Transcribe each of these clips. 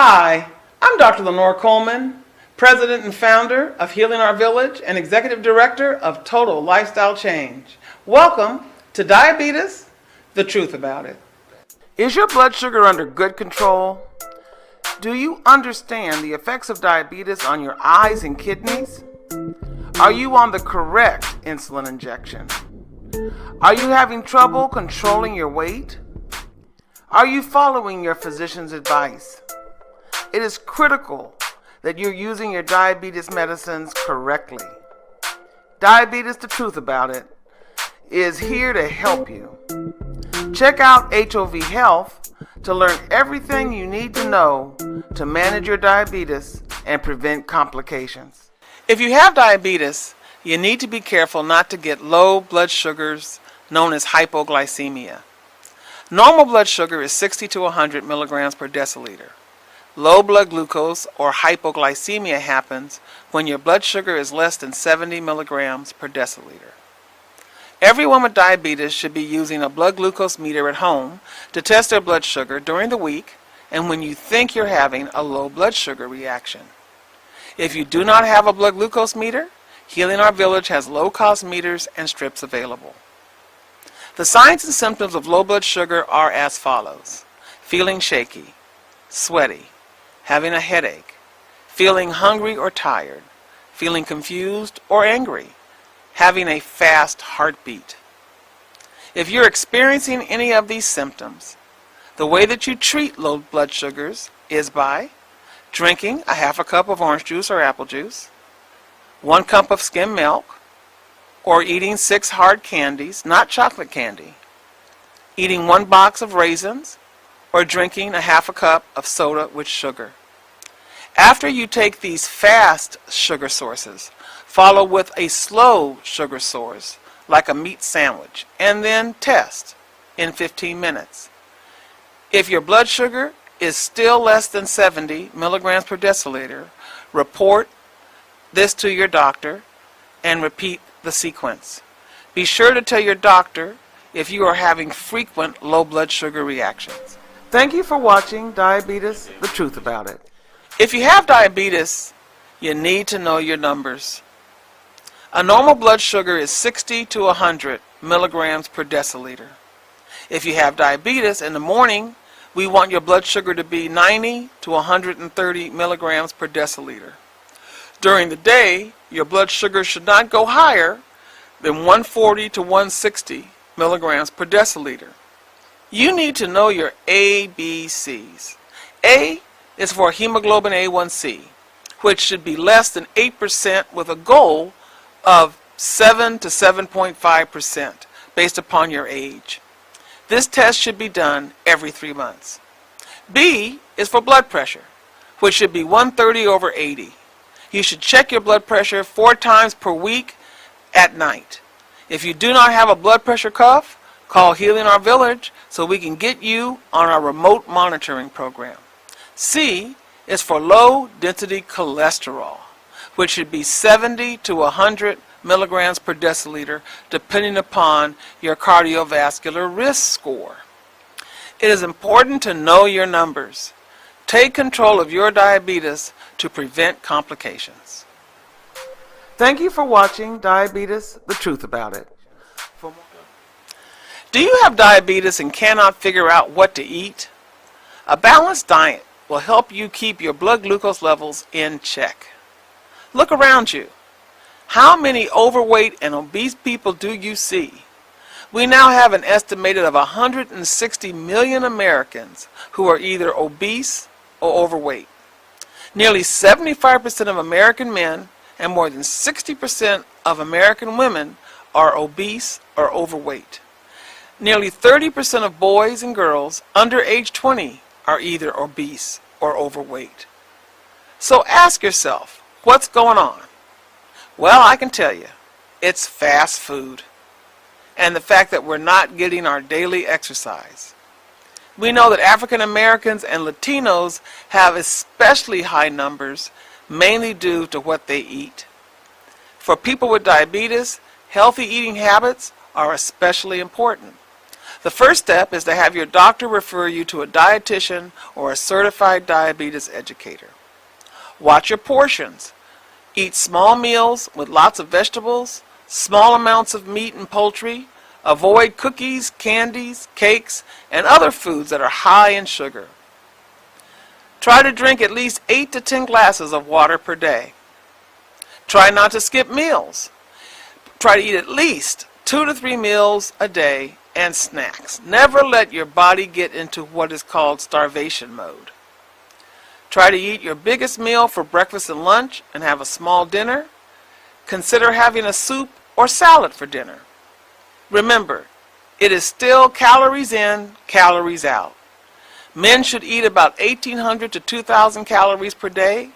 Hi, I'm Dr. Lenore Coleman, President and founder of Healing Our Village and Executive Director of Total Lifestyle Change. Welcome to Diabetes, the Truth About It. Is your blood sugar under good control? Do you understand the effects of diabetes on your eyes and kidneys? Are you on the correct insulin injection? Are you having trouble controlling your weight? Are you following your physician's advice? It is critical that you're using your diabetes medicines correctly. Diabetes, the Truth About It, is here to help you. Check out HOV Health to learn everything you need to know to manage your diabetes and prevent complications. If you have diabetes, you need to be careful not to get low blood sugars known as hypoglycemia. Normal blood sugar is 60 to 100 milligrams per deciliter. Low blood glucose or hypoglycemia happens when your blood sugar is less than 70 milligrams per deciliter. Everyone with diabetes should be using a blood glucose meter at home to test their blood sugar during the week and when you think you're having a low blood sugar reaction. If you do not have a blood glucose meter, Healing Our Village has low-cost meters and strips available. The signs and symptoms of low blood sugar are as follows: feeling shaky, sweaty, having a headache, feeling hungry or tired, feeling confused or angry, having a fast heartbeat. If you're experiencing any of these symptoms, the way that you treat low blood sugars is by drinking a half a cup of orange juice or apple juice, 1 cup of skim milk, or eating 6 hard candies, not chocolate candy, eating 1 box of raisins, or drinking a half a cup of soda with sugar. After you take these fast sugar sources, follow with a slow sugar source, like a meat sandwich, and then test in 15 minutes. If your blood sugar is still less than 70 milligrams per deciliter, report this to your doctor and repeat the sequence. Be sure to tell your doctor if you are having frequent low blood sugar reactions. Thank you for watching Diabetes, the Truth About It. If you have diabetes, you need to know your numbers. A normal blood sugar is 60 to 100 milligrams per deciliter. If you have diabetes in the morning, we want your blood sugar to be 90 to 130 milligrams per deciliter. During the day, your blood sugar should not go higher than 140 to 160 milligrams per deciliter. You need to know your ABCs. A is for hemoglobin A1C, which should be less than 8% with a goal of 7 to 7.5% based upon your age. This test should be done every 3 months. B is for blood pressure, which should be 130 over 80. You should check your blood pressure 4 times per week at night. If you do not have a blood pressure cuff, call Healing Our Village so we can get you on our remote monitoring program. C is for low density cholesterol, which should be 70 to 100 milligrams per deciliter depending upon your cardiovascular risk score. It is important to know your numbers. Take control of your diabetes to prevent complications. Thank you for watching Diabetes, the Truth About It. Do you have diabetes and cannot figure out what to eat? A balanced diet will help you keep your blood glucose levels in check. Look around you. How many overweight and obese people do you see? We now have an estimated of 160 million Americans who are either obese or overweight. Nearly 75% of American men and more than 60% of American women are obese or overweight. Nearly 30% of boys and girls under age 20 are either obese or overweight. So ask yourself, what's going on? Well, I can tell you, it's fast food and the fact that we're not getting our daily exercise. We know that African Americans and Latinos have especially high numbers, mainly due to what they eat. For people with diabetes, healthy eating habits are especially important. The first step is to have your doctor refer you to a dietitian or a certified diabetes educator. Watch your portions. Eat small meals with lots of vegetables, small amounts of meat and poultry. Avoid cookies, candies, cakes, and other foods that are high in sugar. Try to drink at least 8 to 10 glasses of water per day. Try not to skip meals. Try to eat at least 2 to 3 meals a day and snacks. Never let your body get into what is called starvation mode. Try to eat your biggest meal for breakfast and lunch and have a small dinner. Consider having a soup or salad for dinner. Remember, it is still calories in, calories out. Men should eat about 1,800 to 2,000 calories per day.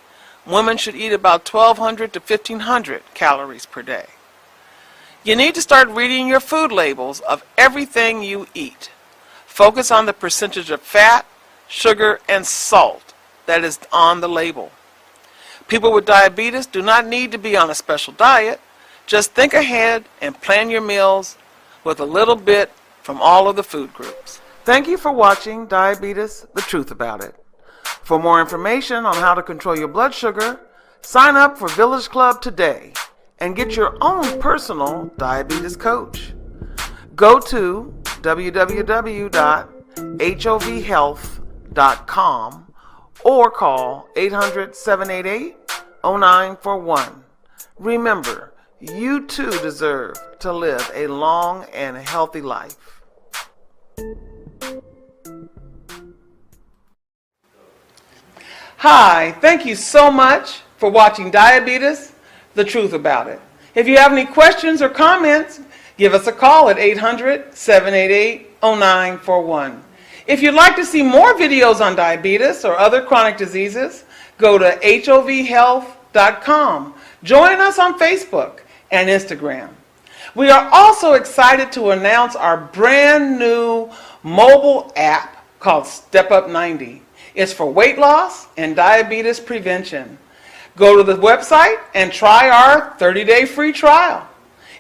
Women should eat about 1,200 to 1,500 calories per day. You need to start reading your food labels of everything you eat. Focus on the percentage of fat, sugar, and salt that is on the label. People with diabetes do not need to be on a special diet. Just think ahead and plan your meals with a little bit from all of the food groups. Thank you for watching Diabetes, the Truth About It. For more information on how to control your blood sugar, sign up for Village Club today and get your own personal diabetes coach. Go to www.hovhealth.com or call 800-788-0941. Remember, you too deserve to live a long and healthy life. Hi, thank you so much for watching Diabetes, the Truth About It. If you have any questions or comments, give us a call at 800-788-0941. If you'd like to see more videos on diabetes or other chronic diseases, go to hovhealth.com. Join us on Facebook and Instagram. We are also excited to announce our brand new mobile app called Step Up 90. It's for weight loss and diabetes prevention. Go to the website and try our 30-day free trial.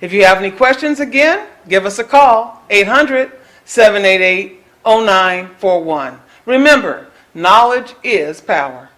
If you have any questions, again, give us a call, 800-788-0941. Remember, knowledge is power.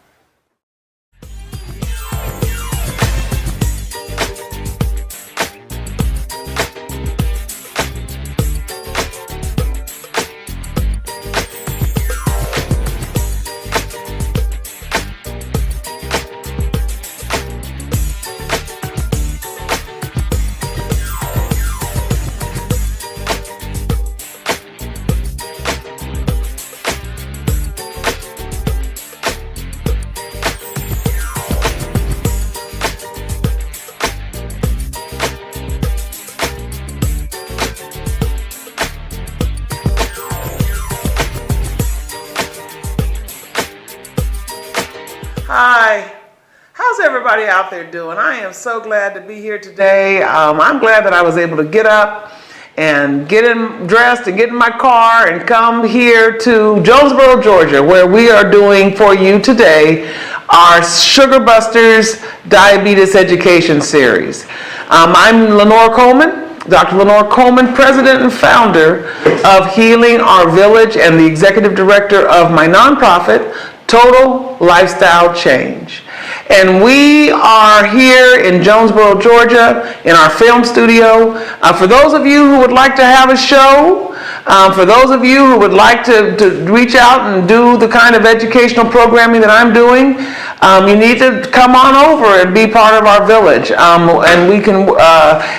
Hi, how's everybody out there doing? I am so glad to be here today. I'm glad that I was able to get up and get dressed and get in my car and come here to Jonesboro, Georgia, where we are doing for you today our Sugar Busters Diabetes Education Series. I'm Lenore Coleman, Dr. Lenore Coleman, President and Founder of Healing Our Village and the Executive Director of my nonprofit, Total Lifestyle Change. And we are here in Jonesboro, Georgia, in our film studio. For those of you who would like to have a show, for those of you who would like to reach out and do the kind of educational programming that I'm doing, you need to come on over and be part of our village. And we can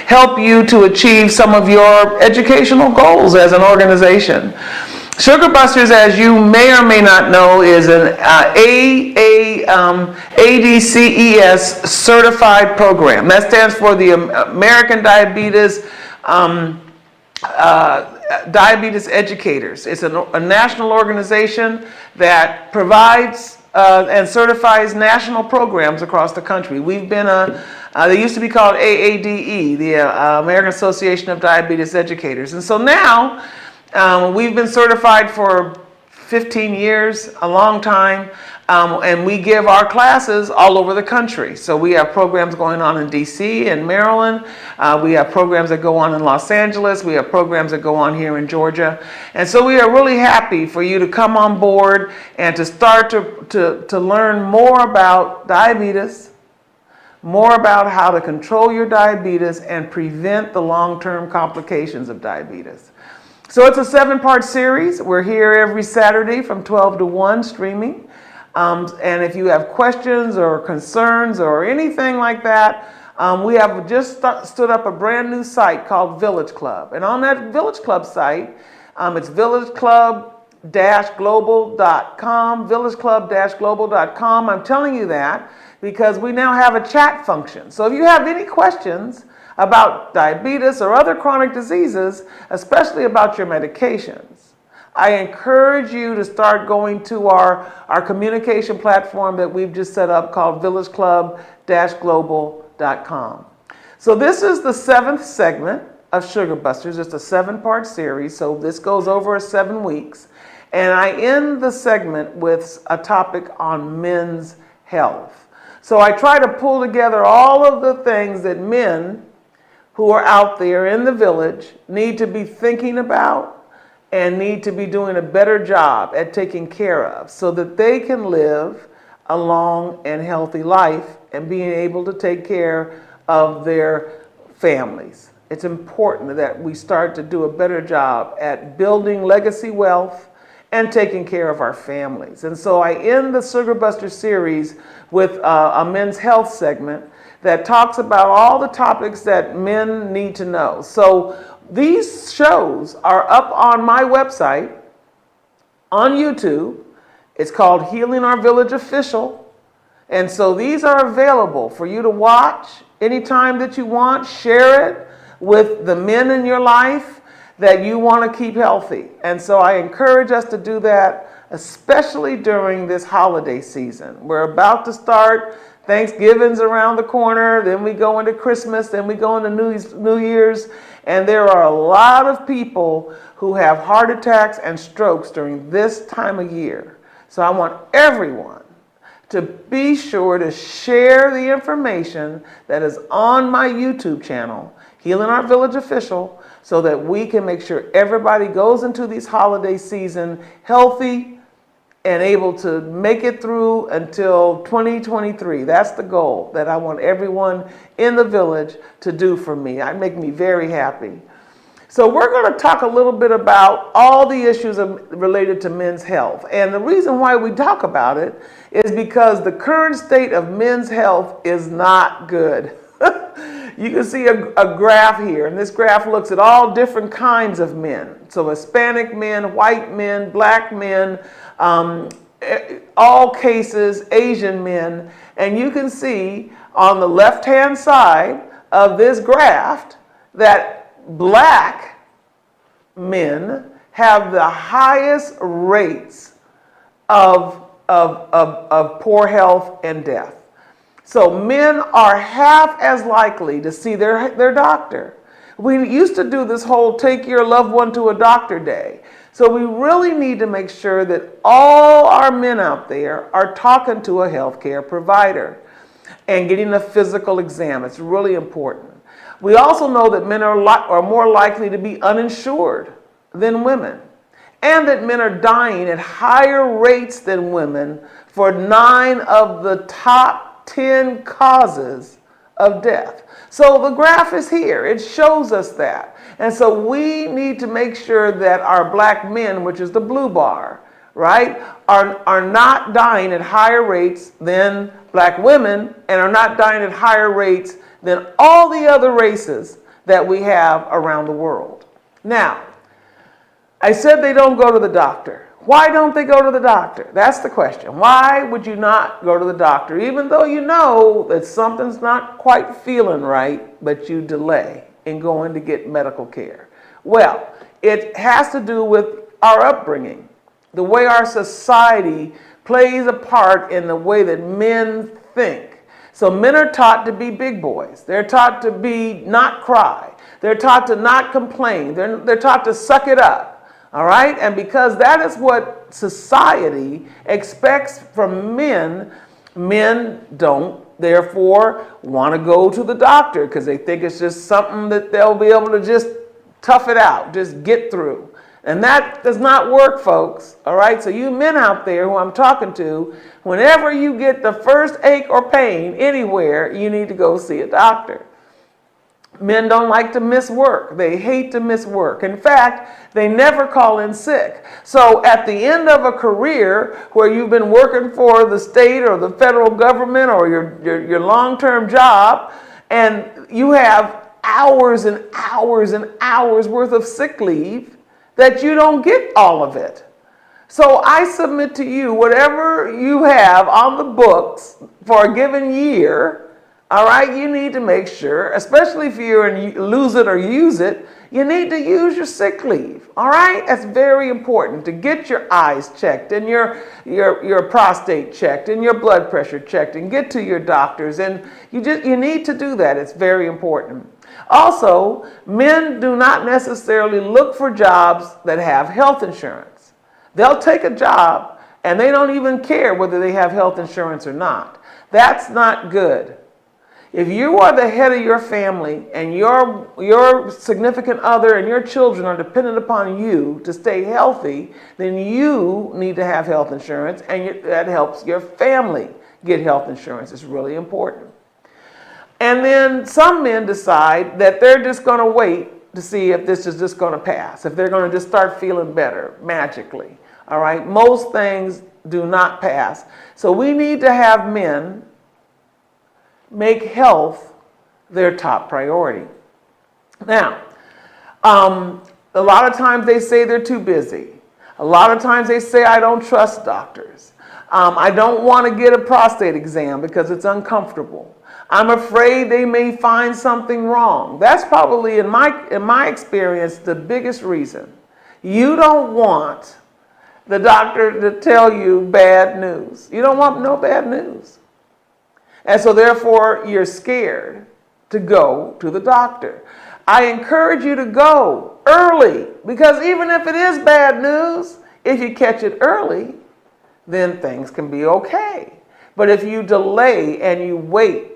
help you to achieve some of your educational goals as an organization. Sugar Busters, as you may or may not know, is an ADCES certified program. That stands for the American Diabetes Diabetes Educators. It's a national organization that provides and certifies national programs across the country. We've been they used to be called AADE, the American Association of Diabetes Educators. And so now, we've been certified for 15 years, a long time. And we give our classes all over the country. So we have programs going on in DC and Maryland. We have programs that go on in Los Angeles. We have programs that go on here in Georgia. And so we are really happy for you to come on board and to start to learn more about diabetes, more about how to control your diabetes and prevent the long-term complications of diabetes. So it's a 7-part series. We're here every Saturday from 12 to 1 streaming. And if you have questions or concerns or anything like that, we have just stood up a brand new site called Village Club. And on that Village Club site, it's villageclub-global.com, villageclub-global.com. I'm telling you that because we now have a chat function. So if you have any questions about diabetes or other chronic diseases, especially about your medications, I encourage you to start going to our communication platform that we've just set up called villageclub-global.com. So this is the 7th segment of Sugar Busters. It's a 7-part series, so this goes over 7 weeks. And I end the segment with a topic on men's health. So I try to pull together all of the things that men who are out there in the village need to be thinking about and need to be doing a better job at taking care of so that they can live a long and healthy life and being able to take care of their families. It's important that we start to do a better job at building legacy wealth and taking care of our families. And so I end the Sugar Buster series with a men's health segment that talks about all the topics that men need to know. So these shows are up on my website, on YouTube. It's called Healing Our Village Official. And so these are available for you to watch anytime that you want. Share it with the men in your life that you want to keep healthy. And so I encourage us to do that, especially during this holiday season. We're about to start. Thanksgiving's around the corner, then we go into Christmas, then we go into New Year's, and there are a lot of people who have heart attacks and strokes during this time of year. So I want everyone to be sure to share the information that is on my YouTube channel, Healing Our Village Official, so that we can make sure everybody goes into this holiday season healthy and able to make it through until 2023. That's the goal that I want everyone in the village to do for me. It makes me very happy. So we're going to talk a little bit about all the issues related to men's health. And the reason why we talk about it is because the current state of men's health is not good. You can see a graph here, and this graph looks at all different kinds of men. So Hispanic men, white men, black men, all cases, Asian men, and you can see on the left-hand side of this graph that black men have the highest rates of poor health and death. So men are half as likely to see their doctor. We used to do this whole take your loved one to a doctor day. So we really need to make sure that all our men out there are talking to a healthcare provider and getting a physical exam. It's really important. We also know that men are more likely to be uninsured than women, and that men are dying at higher rates than women for 9 of the top 10 causes of death. So the graph is here. It shows us that. And so we need to make sure that our black men, which is the blue bar, right, are not dying at higher rates than black women and are not dying at higher rates than all the other races that we have around the world. Now, I said they don't go to the doctor. Why don't they go to the doctor? That's the question. Why would you not go to the doctor, even though you know that something's not quite feeling right, but you delay in going to get medical care? Well, it has to do with our upbringing, the way our society plays a part in the way that men think. So men are taught to be big boys. They're taught to be not cry. They're taught to not complain. They're taught to suck it up. All right? And because that is what society expects from men, men don't therefore want to go to the doctor because they think it's just something that they'll be able to just tough it out, just get through. And that does not work, folks. All right? So you men out there who I'm talking to, whenever you get the first ache or pain anywhere, you need to go see a doctor. Men don't like to miss work. They hate to miss work. In fact, they never call in sick. So at the end of a career where you've been working for the state or the federal government or your long-term job, and you have hours and hours and hours worth of sick leave, that you don't get all of it. So I submit to you, whatever you have on the books for a given year, all right, you need to make sure, especially if you're in lose it or use it, you need to use your sick leave. All right, that's very important to get your eyes checked and your prostate checked and your blood pressure checked and get to your doctors. And you need to do that. It's very important. Also, men do not necessarily look for jobs that have health insurance. They'll take a job and they don't even care whether they have health insurance or not. That's not good. If you are the head of your family and your significant other and your children are dependent upon you to stay healthy, then you need to have health insurance, and that helps your family get health insurance. It's really important. And then some men decide that they're just going to wait to see if this is just going to pass, if they're going to just start feeling better magically. All right? Most things do not pass. So we need to have men make health their top priority. Now, a lot of times they say they're too busy. A lot of times they say, I don't trust doctors. I don't want to get a prostate exam because it's uncomfortable. I'm afraid they may find something wrong. That's probably, in my experience, the biggest reason. You don't want the doctor to tell you bad news. You don't want no bad news. And so therefore, you're scared to go to the doctor. I encourage you to go early, because even if it is bad news, if you catch it early, then things can be okay. But if you delay and you wait,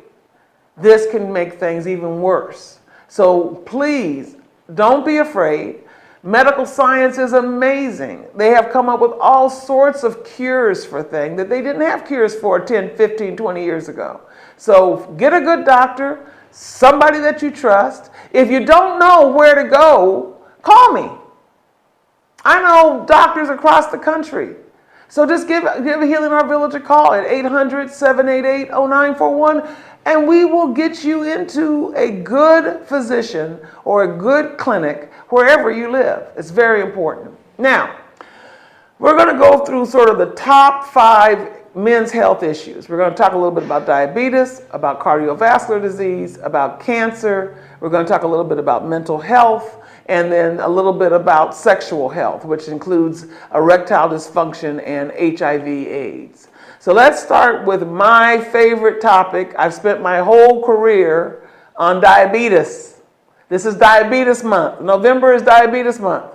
this can make things even worse. So please, don't be afraid. Medical science is amazing. They have come up with all sorts of cures for things that they didn't have cures for 10, 15, 20 years ago. So get a good doctor, somebody that you trust. If you don't know where to go, call me. I know doctors across the country. So just give Healing Our Village a call at 800-788-0941, and we will get you into a good physician or a good clinic wherever you live. It's very important. Now, we're going to go through sort of the top 5 men's health issues. We're going to talk a little bit about diabetes, about cardiovascular disease, about cancer. We're going to talk a little bit about mental health, and then a little bit about sexual health, which includes erectile dysfunction and HIV/AIDS. So let's start with my favorite topic. I've spent my whole career on diabetes. This is Diabetes Month. November is Diabetes Month.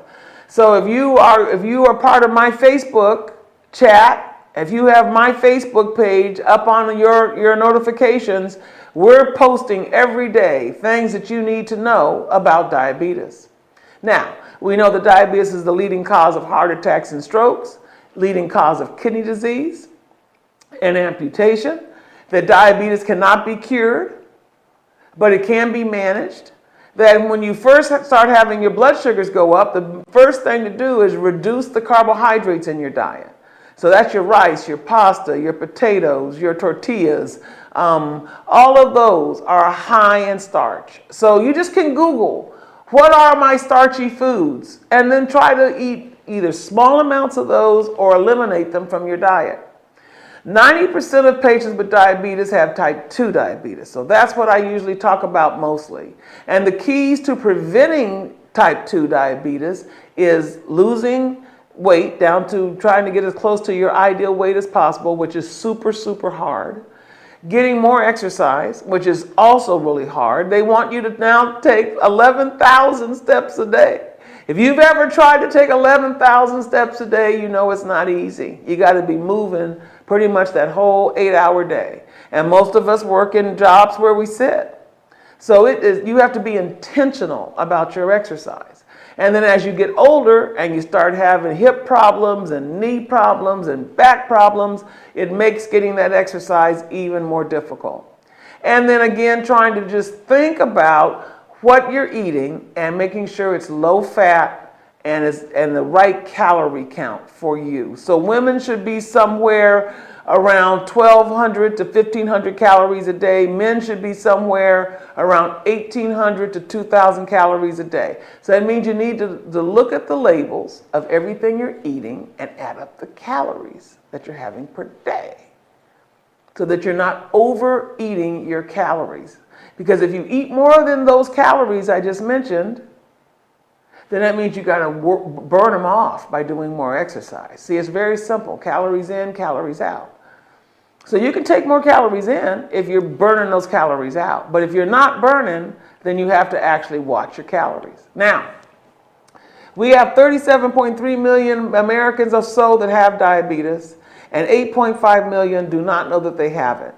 So if you are part of my Facebook chat, if you have my Facebook page up on your notifications, we're posting every day things that you need to know about diabetes. Now, we know that diabetes is the leading cause of heart attacks and strokes, leading cause of kidney disease and amputation, that diabetes cannot be cured, but it can be managed. That when you first start having your blood sugars go up, the first thing to do is reduce the carbohydrates in your diet. So that's your rice, your pasta, your potatoes, your tortillas. All of those are high in starch. So you just can Google, what are my starchy foods? And then try to eat either small amounts of those or eliminate them from your diet. 90% of patients with diabetes have type 2 diabetes. So that's what I usually talk about mostly. And the keys to preventing type 2 diabetes is losing weight down to trying to get as close to your ideal weight as possible, which is super, super hard. Getting more exercise, which is also really hard. They want you to now take 11,000 steps a day. If you've ever tried to take 11,000 steps a day, you know it's not easy. You got to be moving pretty much that whole 8-hour day. And most of us work in jobs where we sit. So you have to be intentional about your exercise. And then as you get older and you start having hip problems and knee problems and back problems, it makes getting that exercise even more difficult. And then again, trying to just think about what you're eating and making sure it's low fat and the right calorie count for you. So women should be somewhere around 1,200 to 1,500 calories a day. Men should be somewhere around 1,800 to 2,000 calories a day. So that means you need to look at the labels of everything you're eating and add up the calories that you're having per day, so that you're not overeating your calories. Because if you eat more than those calories I just mentioned, then that means you got to burn them off by doing more exercise. See, it's very simple. Calories in, calories out. So you can take more calories in if you're burning those calories out. But if you're not burning, then you have to actually watch your calories. Now, we have 37.3 million Americans or so that have diabetes, and 8.5 million do not know that they have it.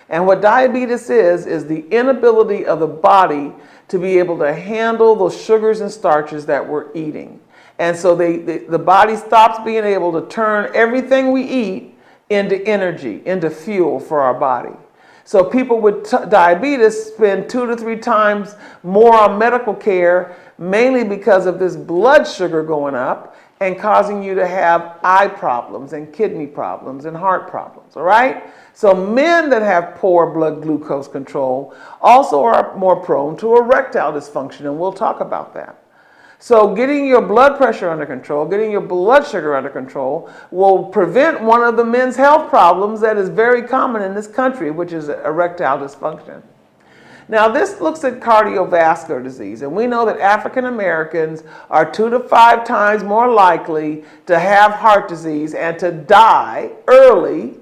And what diabetes is the inability of the body to be able to handle those sugars and starches that we're eating. And so the body stops being able to turn everything we eat into energy, into fuel for our body. So people with diabetes spend 2 to 3 times more on medical care, mainly because of this blood sugar going up and causing you to have eye problems and kidney problems and heart problems, all right? So men that have poor blood glucose control also are more prone to erectile dysfunction, and we'll talk about that. So getting your blood pressure under control, getting your blood sugar under control will prevent one of the men's health problems that is very common in this country, which is erectile dysfunction. Now this looks at cardiovascular disease, and we know that African Americans are 2 to 5 times more likely to have heart disease and to die early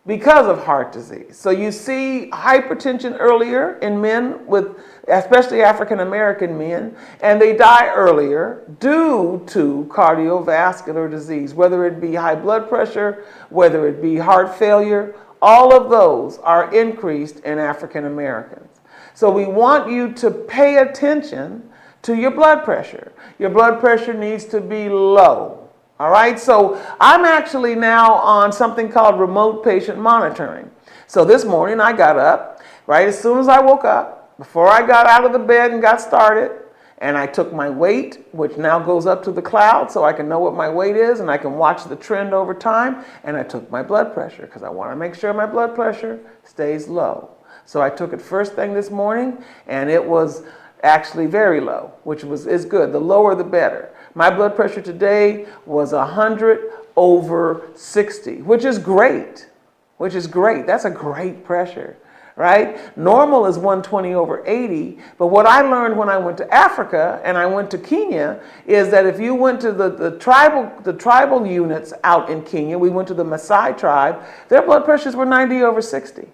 because of heart disease. So you see hypertension earlier in men, especially African American men, and they die earlier due to cardiovascular disease, whether it be high blood pressure, whether it be heart failure. All of those are increased in African Americans. So we want you to pay attention to your blood pressure. Your blood pressure needs to be low. All right, so I'm actually now on something called remote patient monitoring. So this morning I got up, right as soon as I woke up, before I got out of the bed and got started, and I took my weight, which now goes up to the cloud so I can know what my weight is and I can watch the trend over time, and I took my blood pressure because I want to make sure my blood pressure stays low. So I took it first thing this morning, and it was actually very low, which is good. The lower the better. My blood pressure today was 100/60, which is great. That's a great pressure, right? Normal is 120/80, but what I learned when I went to Africa and I went to Kenya is that if you went to the tribal units out in Kenya, we went to the Maasai tribe, their blood pressures were 90/60.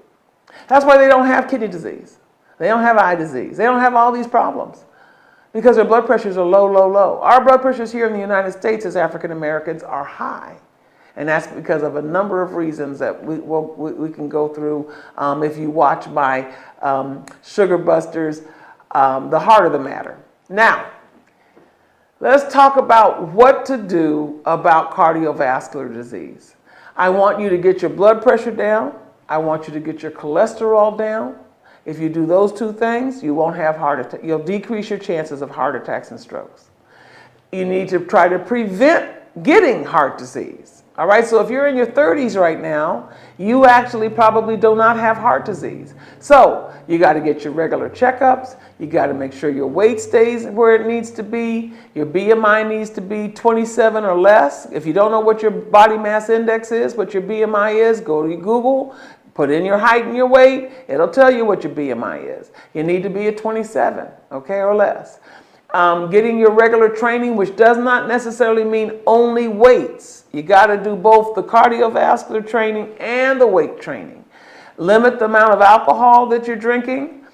That's why they don't have kidney disease. They don't have eye disease. They don't have all these problems because their blood pressures are low, low, low. Our blood pressures here in the United States as African Americans are high. And that's because of a number of reasons that we can go through if you watch my Sugar Busters, The Heart of the Matter. Now, let's talk about what to do about cardiovascular disease. I want you to get your blood pressure down. I want you to get your cholesterol down. If you do those 2 things, you won't have heart attack. You'll decrease your chances of heart attacks and strokes. You need to try to prevent getting heart disease. All right, so if you're in your 30s right now, you actually probably do not have heart disease. So you got to get your regular checkups. You got to make sure your weight stays where it needs to be. Your BMI needs to be 27 or less. If you don't know what your body mass index is, what your BMI is, go to Google, put in your height and your weight. It'll tell you what your BMI is. You need to be at 27, okay, or less. Getting your regular training, which does not necessarily mean only weights. You got to do both the cardiovascular training and the weight training. Limit the amount of alcohol that you're drinking.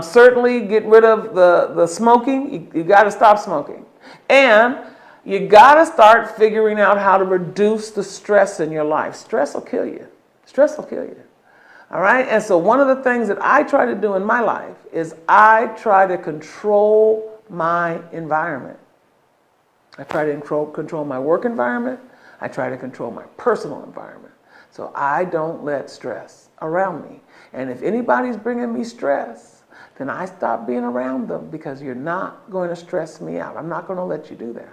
Certainly get rid of the smoking. You got to stop smoking. And you got to start figuring out how to reduce the stress in your life. Stress will kill you. Stress will kill you. All right? And so one of the things that I try to do in my life is I try to control my environment. I try to control my work environment. I try to control my personal environment. So I don't let stress around me. And if anybody's bringing me stress, then I stop being around them, because you're not going to stress me out. I'm not going to let you do that.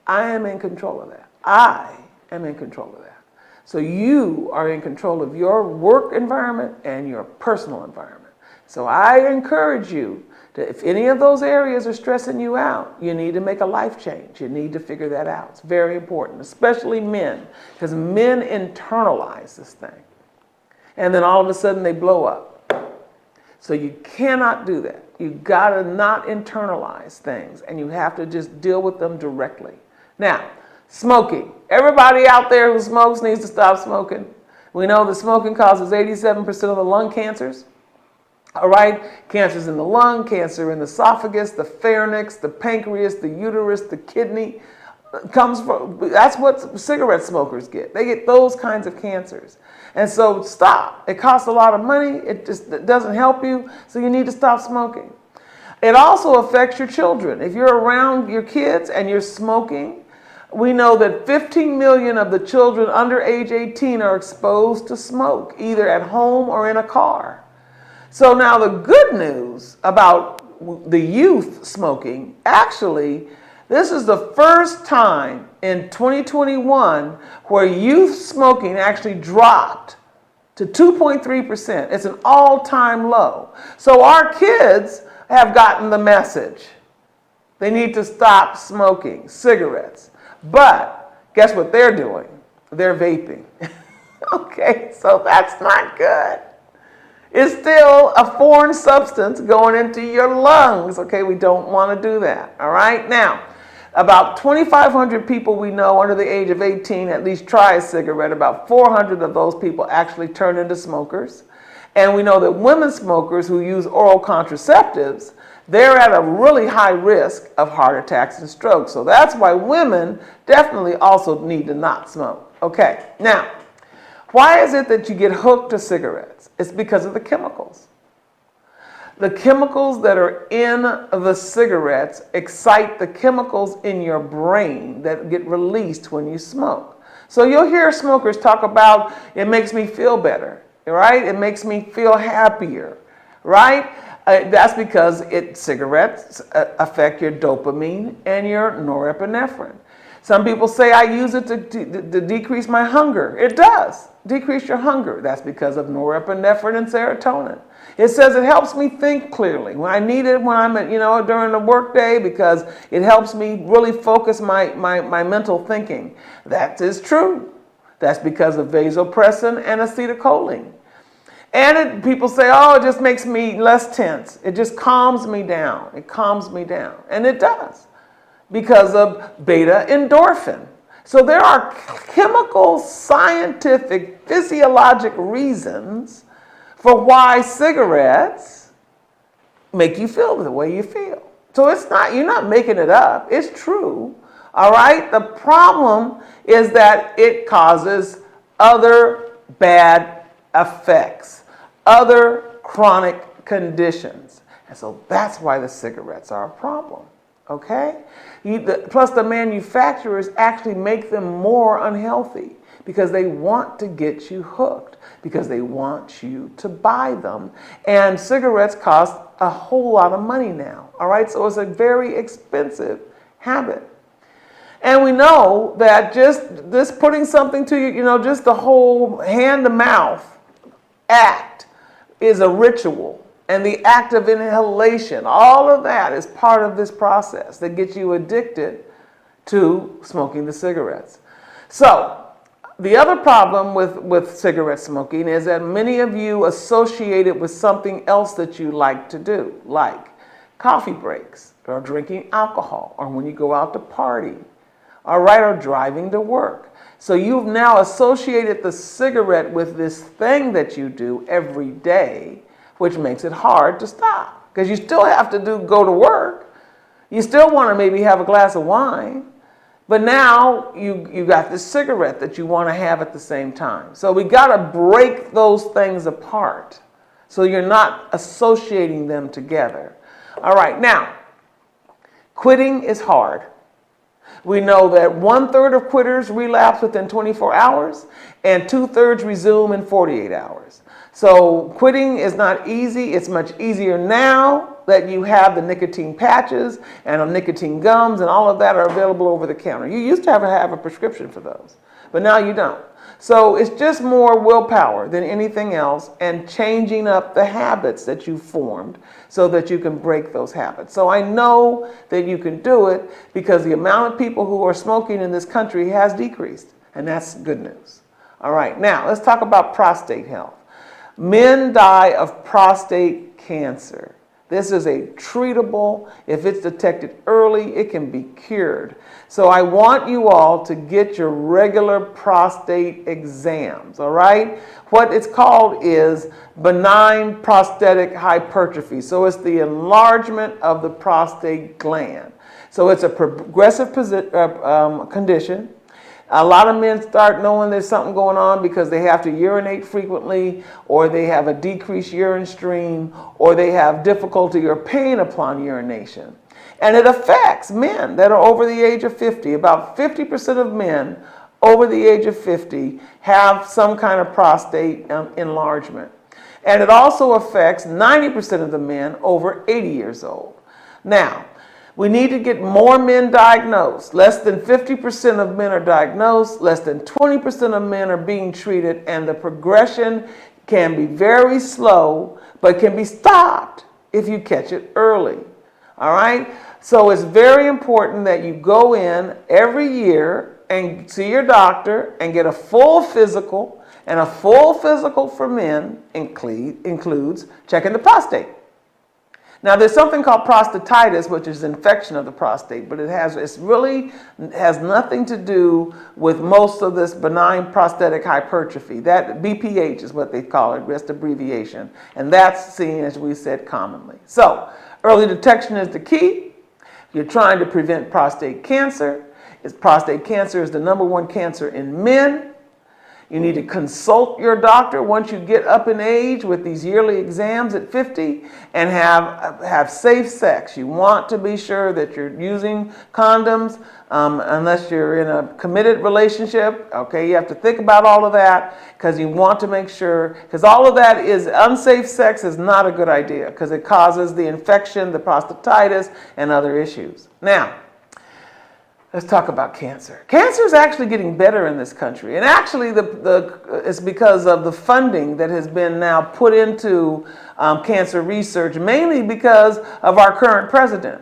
I am in control of that. I am in control of that. So you are in control of your work environment and your personal environment. So I encourage you that if any of those areas are stressing you out, you need to make a life change. You need to figure that out. It's very important, especially men, because men internalize this thing. And then all of a sudden they blow up. So you cannot do that. You gotta not internalize things, and you have to just deal with them directly. Now, smoking. Everybody out there who smokes needs to stop smoking. We know that smoking causes 87% of the lung cancers. All right? Cancers in the lung, cancer in the esophagus, the pharynx, the pancreas, the uterus, the kidney. That's what cigarette smokers get. They get those kinds of cancers. And so stop. It costs a lot of money. It doesn't help you. So you need to stop smoking. It also affects your children. If you're around your kids and you're smoking, we know that 15 million of the children under age 18 are exposed to smoke, either at home or in a car. So now the good news about the youth smoking, actually, this is the first time in 2021 where youth smoking actually dropped to 2.3%. It's an all-time low. So our kids have gotten the message. They need to stop smoking cigarettes. But guess what they're doing? They're vaping. Okay, so that's not good. It's still a foreign substance going into your lungs. Okay, we don't want to do that. All right, now, about 2,500 people we know under the age of 18 at least try a cigarette. About 400 of those people actually turn into smokers. And we know that women smokers who use oral contraceptives, they're at a really high risk of heart attacks and strokes. So that's why women definitely also need to not smoke. Okay, now, why is it that you get hooked to cigarettes? It's because of the chemicals. The chemicals that are in the cigarettes excite the chemicals in your brain that get released when you smoke. So you'll hear smokers talk about, it makes me feel better, right? It makes me feel happier, right? That's because cigarettes affect your dopamine and your norepinephrine. Some people say I use it to decrease my hunger. It does decrease your hunger. That's because of norepinephrine and serotonin. It says it helps me think clearly when I need it, when I'm during the workday, because it helps me really focus my mental thinking. That is true. That's because of vasopressin and acetylcholine. And people say, oh, it just makes me less tense. It just calms me down. It calms me down. And it does, because of beta endorphin. So there are chemical, scientific, physiologic reasons for why cigarettes make you feel the way you feel. So you're not making it up. It's true. All right? The problem is that it causes other bad effects, other chronic conditions. And so that's why the cigarettes are a problem. Okay? Plus the manufacturers actually make them more unhealthy because they want to get you hooked, because they want you to buy them. And cigarettes cost a whole lot of money now. All right? So it's a very expensive habit. And we know that just this putting something to you, just the whole hand-to-mouth act is a ritual. And the act of inhalation, all of that is part of this process that gets you addicted to smoking the cigarettes. So the other problem with cigarette smoking is that many of you associate it with something else that you like to do, like coffee breaks, or drinking alcohol, or when you go out to party, all right, or driving to work. So you've now associated the cigarette with this thing that you do every day, which makes it hard to stop, because you still have to go to work. You still want to maybe have a glass of wine, but now you got this cigarette that you want to have at the same time. So we got to break those things apart so you're not associating them together. All right, now, quitting is hard. We know that 1/3 of quitters relapse within 24 hours and 2/3 resume in 48 hours. So quitting is not easy. It's much easier now that you have the nicotine patches and the nicotine gums and all of that are available over the counter. You used to have a prescription for those, but now you don't. So it's just more willpower than anything else and changing up the habits that you formed so that you can break those habits. So I know that you can do it because the amount of people who are smoking in this country has decreased, and that's good news. All right, now let's talk about prostate health. Men die of prostate cancer. This is a treatable, if it's detected early, it can be cured. So I want you all to get your regular prostate exams, all right? What it's called is benign prostatic hypertrophy. So it's the enlargement of the prostate gland. So it's a progressive condition. A lot of men start knowing there's something going on because they have to urinate frequently, or they have a decreased urine stream, or they have difficulty or pain upon urination. And it affects men that are over the age of 50. About 50% of men over the age of 50 have some kind of prostate enlargement. And it also affects 90% of the men over 80 years old. Now, we need to get more men diagnosed. Less than 50% of men are diagnosed, less than 20% of men are being treated, and the progression can be very slow, but can be stopped if you catch it early. All right? So it's very important that you go in every year and see your doctor and get a full physical, and a full physical for men includes checking the prostate. Now, there's something called prostatitis, which is infection of the prostate, but it really has nothing to do with most of this benign prostatic hypertrophy. That BPH is what they call it, just abbreviation, and that's seen, as we said, commonly. So, early detection is the key. You're trying to prevent prostate cancer. Prostate cancer is the #1 cancer in men. You need to consult your doctor once you get up in age with these yearly exams at 50 and have safe sex. You want to be sure that you're using condoms unless you're in a committed relationship. Okay, you have to think about all of that because you want to make sure, because all of that is unsafe sex is not a good idea because it causes the infection, the prostatitis, and other issues. Now, let's talk about cancer. Cancer is actually getting better in this country. And actually, it's because of the funding that has been now put into cancer research, mainly because of our current president,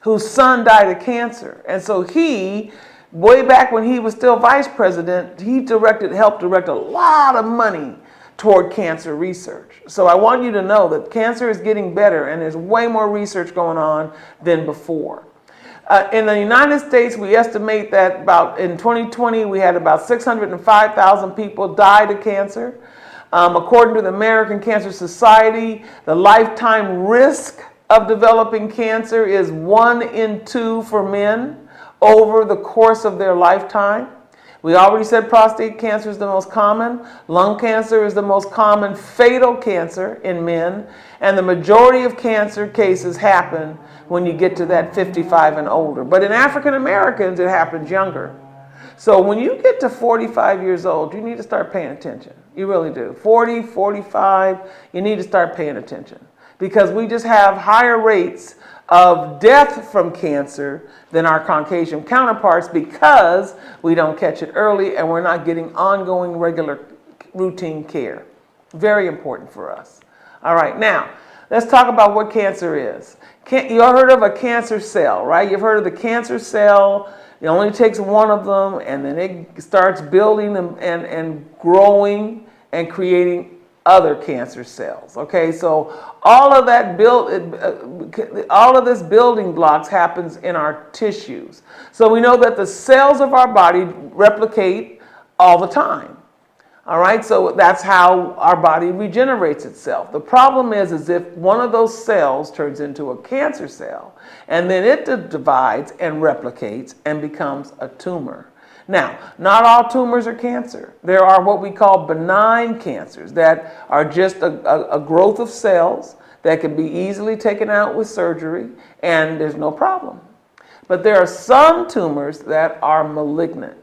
whose son died of cancer. And so he, way back when he was still vice president, he helped direct a lot of money toward cancer research. So I want you to know that cancer is getting better, and there's way more research going on than before. In the United States, we estimate that in 2020, we had about 605,000 people died of cancer. According to the American Cancer Society, the lifetime risk of developing cancer is 1 in 2 for men over the course of their lifetime. We already said prostate cancer is the most common. Lung cancer is the most common fatal cancer in men. And the majority of cancer cases happen when you get to that 55 and older. But in African Americans, it happens younger. So when you get to 45 years old, you need to start paying attention. You really do. 40, 45, you need to start paying attention. Because we just have higher rates of death from cancer than our Caucasian counterparts because we don't catch it early and we're not getting ongoing, regular, routine care. Very important for us. All right, now, let's talk about what cancer is. You all heard of a cancer cell, right? You've heard of the cancer cell. It only takes one of them, and then it starts building and growing and creating other cancer cells. Okay, so all of this building blocks happens in our tissues. So we know that the cells of our body replicate all the time. All right, so that's how our body regenerates itself. The problem is if one of those cells turns into a cancer cell, and then it divides and replicates and becomes a tumor. Now, not all tumors are cancer. There are what we call benign cancers that are just a growth of cells that can be easily taken out with surgery, and there's no problem. But there are some tumors that are malignant.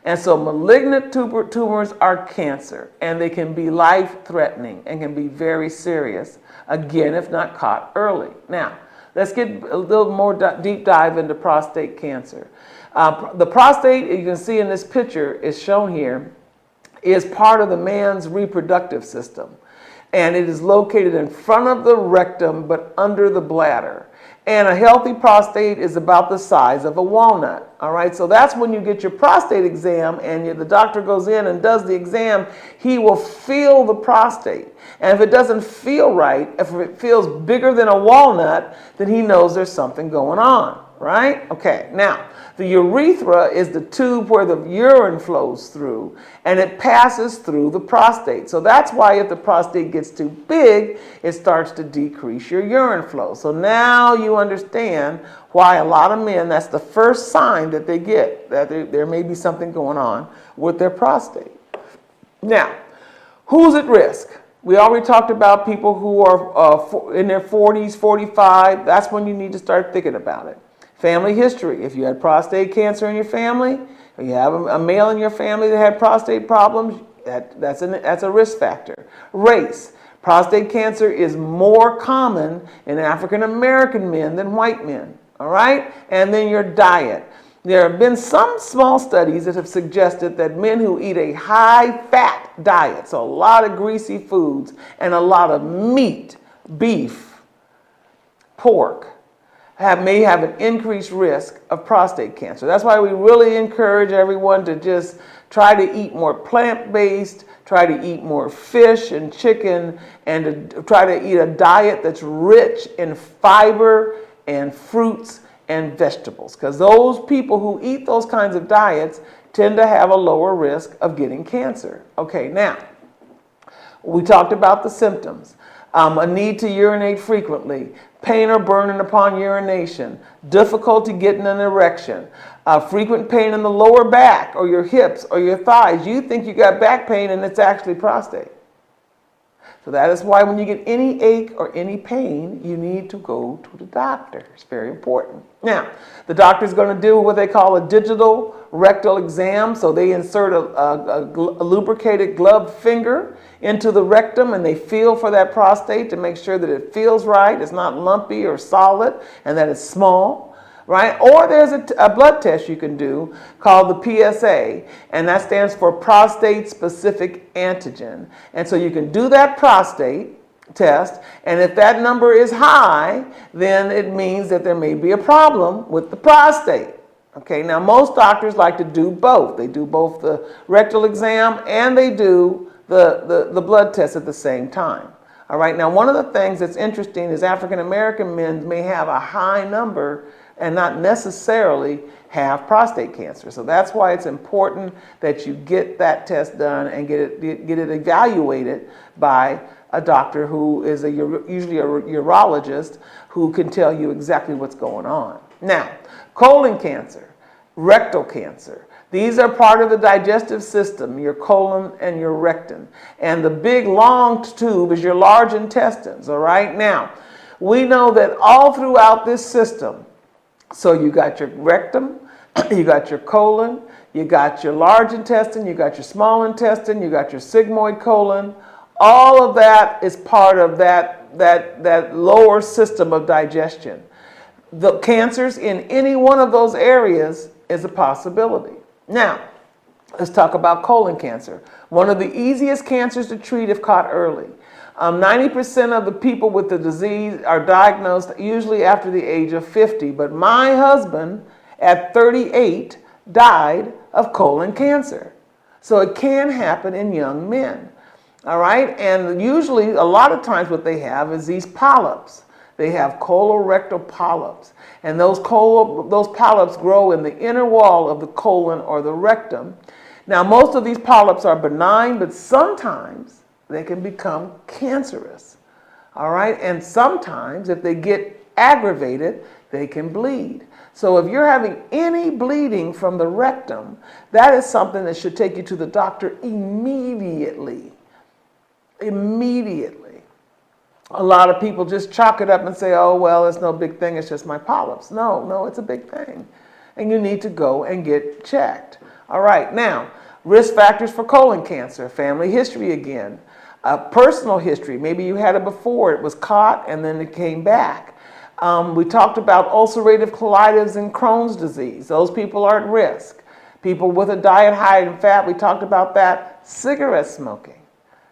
And so malignant tumors are cancer, and they can be life-threatening and can be very serious, again, if not caught early. Now, let's get a little more deep dive into prostate cancer. The prostate, you can see in this picture, is shown here, is part of the man's reproductive system. And it is located in front of the rectum, but under the bladder. And a healthy prostate is about the size of a walnut. All right, so that's when you get your prostate exam and the doctor goes in and does the exam, he will feel the prostate. And if it doesn't feel right, if it feels bigger than a walnut, then he knows there's something going on, right? Okay, now, the urethra is the tube where the urine flows through, and it passes through the prostate. So that's why if the prostate gets too big, it starts to decrease your urine flow. So now you understand why a lot of men, that's the first sign that they get, that there may be something going on with their prostate. Now, who's at risk? We already talked about people who are in their 40s, 45. That's when you need to start thinking about it. Family history. If you had prostate cancer in your family, or you have a male in your family that had prostate problems, that's a risk factor. Race. Prostate cancer is more common in African American men than white men. All right? And then your diet. There have been some small studies that have suggested that men who eat a high-fat diet, so a lot of greasy foods and a lot of meat, beef, pork, may have an increased risk of prostate cancer. That's why we really encourage everyone to just try to eat more plant-based, try to eat more fish and chicken, and to try to eat a diet that's rich in fiber and fruits and vegetables. Because those people who eat those kinds of diets tend to have a lower risk of getting cancer. Okay, now, we talked about the symptoms. A need to urinate frequently, pain or burning upon urination, difficulty getting an erection, frequent pain in the lower back or your hips or your thighs. You think you got back pain and it's actually prostate. So that is why when you get any ache or any pain, you need to go to the doctor. It's very important. Now, the doctor is going to do what they call a digital rectal exam. So they insert a lubricated gloved finger into the rectum and they feel for that prostate to make sure that it feels right, it's not lumpy or solid, and that it's small. Right? Or there's a blood test you can do called the PSA, and that stands for prostate-specific antigen. And so you can do that prostate test, and if that number is high, then it means that there may be a problem with the prostate. Okay, now most doctors like to do both. They do both the rectal exam and they do the blood test at the same time. All right, now one of the things that's interesting is African American men may have a high number and not necessarily have prostate cancer. So that's why it's important that you get that test done and get it evaluated by a doctor who is usually a urologist who can tell you exactly what's going on. Now, colon cancer, rectal cancer, these are part of the digestive system, your colon and your rectum. And the big long tube is your large intestines, all right? Now, we know that all throughout this system, so you got your rectum, you got your colon, you got your large intestine, you got your small intestine, you got your sigmoid colon. All of that is part of that lower system of digestion. The cancers in any one of those areas is a possibility. Now, let's talk about colon cancer. One of the easiest cancers to treat if caught early. 90% of the people with the disease are diagnosed usually after the age of 50, but my husband at 38 died of colon cancer. So it can happen in young men, all right? And usually, a lot of times what they have is these polyps. They have colorectal polyps, and those polyps grow in the inner wall of the colon or the rectum. Now, most of these polyps are benign, but sometimes they can become cancerous. All right, and sometimes if they get aggravated, they can bleed. So if you're having any bleeding from the rectum, that is something that should take you to the doctor immediately. Immediately. A lot of people just chalk it up and say, oh, well, it's no big thing, it's just my polyps. No, it's a big thing. And you need to go and get checked. All right, now, risk factors for colon cancer, family history again, personal history. Maybe you had it before, it was caught, and then it came back. We talked about ulcerative colitis and Crohn's disease. Those people are at risk. People with a diet high in fat, we talked about that. Cigarette smoking.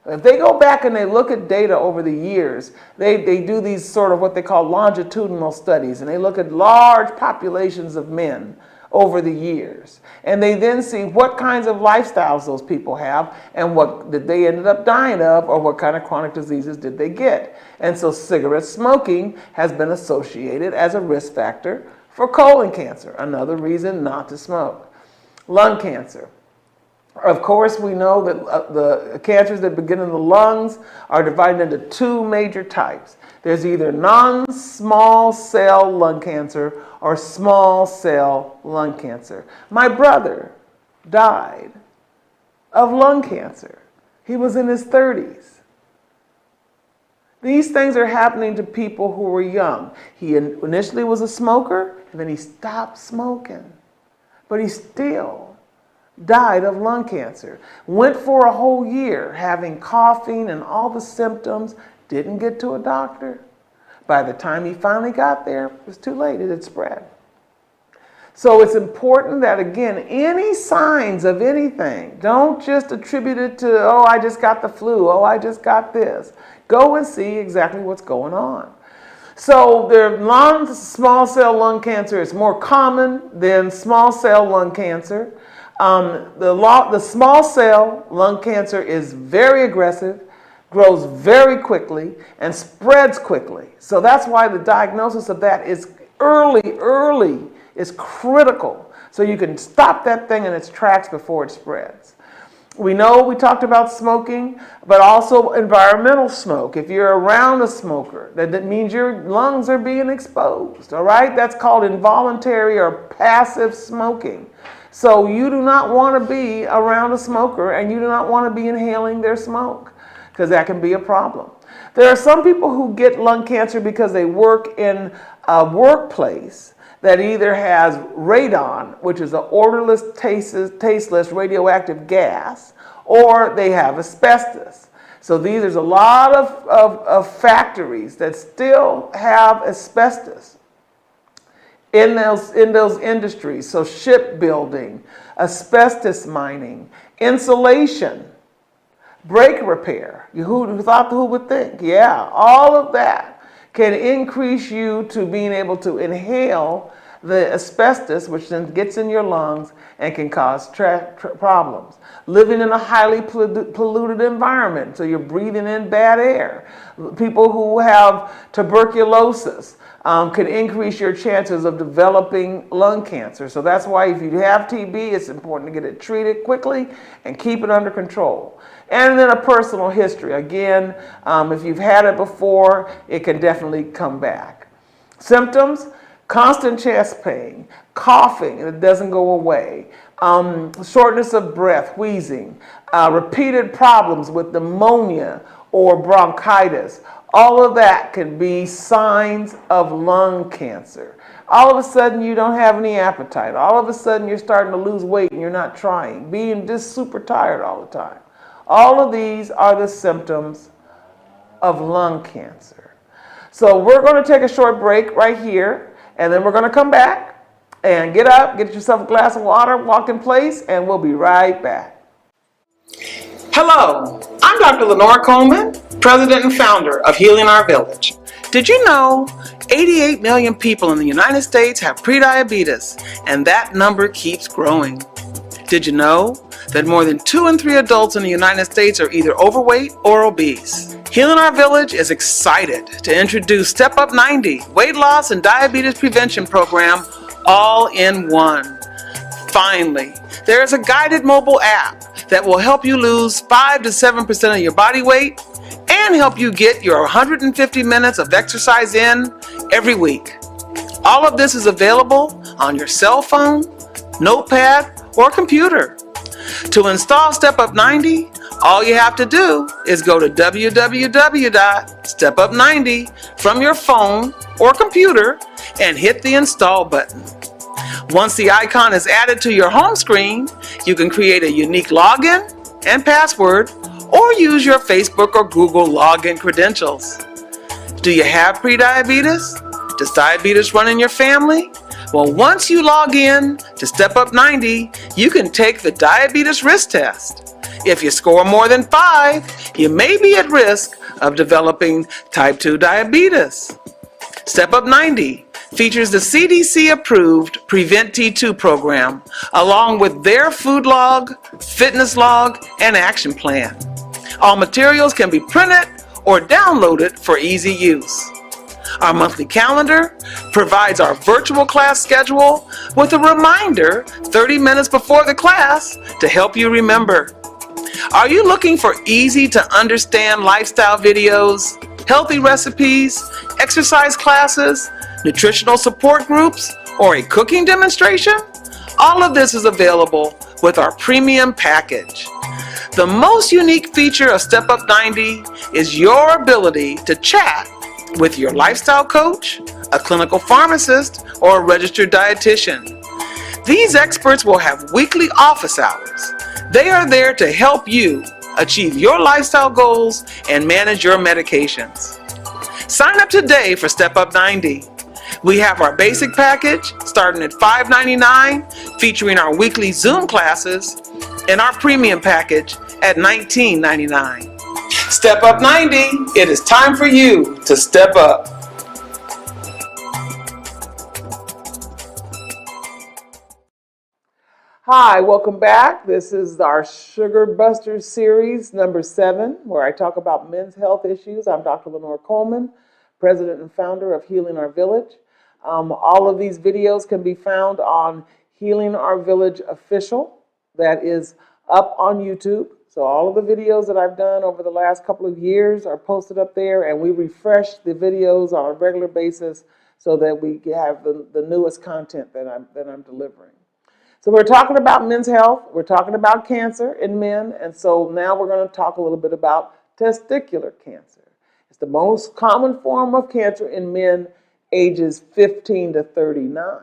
If they go back and they look at data over the years, they do these sort of what they call longitudinal studies, and they look at large populations of men over the years. And they then see what kinds of lifestyles those people have and what did they ended up dying of, or what kind of chronic diseases did they get. And so cigarette smoking has been associated as a risk factor for colon cancer, another reason not to smoke. Lung cancer. Of course, we know that the cancers that begin in the lungs are divided into two major types. There's either non-small cell lung cancer or small cell lung cancer. My brother died of lung cancer. He was in his 30s. These things are happening to people who were young. He initially was a smoker, and then he stopped smoking. But he still died of lung cancer. Went for a whole year having coughing and all the symptoms, didn't get to a doctor. By the time he finally got there, it was too late, it had spread. So it's important that, again, any signs of anything, don't just attribute it to, oh, I just got the flu, oh, I just got this. Go and see exactly what's going on. So the non-small cell lung cancer is more common than small cell lung cancer. The small cell lung cancer is very aggressive, grows very quickly, and spreads quickly. So that's why the diagnosis of that is early is critical. So you can stop that thing in its tracks before it spreads. We know we talked about smoking, but also environmental smoke. If you're around a smoker, that means your lungs are being exposed, all right? That's called involuntary or passive smoking. So you do not want to be around a smoker, and you do not want to be inhaling their smoke, because that can be a problem. There are some people who get lung cancer because they work in a workplace that either has radon, which is an odorless, tasteless radioactive gas, or they have asbestos. So there's a lot of factories that still have asbestos in those industries. So shipbuilding, asbestos mining, insulation, brake repair. Who would think? Yeah, all of that can increase you to being able to inhale the asbestos, which then gets in your lungs and can cause problems. Living in a highly polluted environment, so you're breathing in bad air. People who have tuberculosis can increase your chances of developing lung cancer. So that's why if you have TB, it's important to get it treated quickly and keep it under control. And then a personal history. Again, if you've had it before, it can definitely come back. Symptoms: constant chest pain, coughing, and it doesn't go away, shortness of breath, wheezing, repeated problems with pneumonia or bronchitis. All of that can be signs of lung cancer. All of a sudden you don't have any appetite. All of a sudden you're starting to lose weight and you're not trying. Being just super tired all the time. All of these are the symptoms of lung cancer. So we're going to take a short break right here, and then we're going to come back and get up, get yourself a glass of water, walk in place, and we'll be right back. Hello, I'm Dr. Lenore Coleman, President and founder of Healing Our Village. Did you know 88 million people in the United States have prediabetes, and that number keeps growing? Did you know that more than 2 in 3 adults in the United States are either overweight or obese? Healing Our Village is excited to introduce Step Up 90, weight loss and diabetes prevention program all in one. Finally, There is a guided mobile app that will help you lose 5 to 7% of your body weight and help you get your 150 minutes of exercise in every week. All of this is available on your cell phone, notepad, or computer. To install Step Up 90, all you have to do is go to www.stepup90 from your phone or computer and hit the install button. Once the icon is added to your home screen, you can create a unique login and password or use your Facebook or Google login credentials. Do you have prediabetes? Does diabetes run in your family? Well, once you log in to Step Up 90, you can take the diabetes risk test. If you score more than 5, you may be at risk of developing type 2 diabetes. Step Up 90 features the CDC-approved Prevent T2 program, along with their food log, fitness log, and action plan. All materials can be printed or downloaded for easy use. Our monthly calendar provides our virtual class schedule with a reminder 30 minutes before the class to help you remember. Are you looking for easy to understand lifestyle videos, healthy recipes, exercise classes, nutritional support groups, or a cooking demonstration? All of this is available with our premium package. The most unique feature of Step Up 90 is your ability to chat with your lifestyle coach, a clinical pharmacist, or a registered dietitian. These experts will have weekly office hours. They are there to help you achieve your lifestyle goals and manage your medications. Sign up today for Step Up 90. We have our basic package starting at $5.99, featuring our weekly Zoom classes, and our premium package at $19.99. Step Up 90, it is time for you to step up. Hi, welcome back. This is our Sugar Busters series number 7, where I talk about men's health issues. I'm Dr. Lenore Coleman, president and founder of Healing Our Village. All of these videos can be found on Healing Our Village Official. That is up on YouTube. So all of the videos that I've done over the last couple of years are posted up there, and we refresh the videos on a regular basis so that we have the newest content that I'm delivering. So we're talking about men's health, we're talking about cancer in men, and so now we're going to talk a little bit about testicular cancer. It's the most common form of cancer in men ages 15 to 39.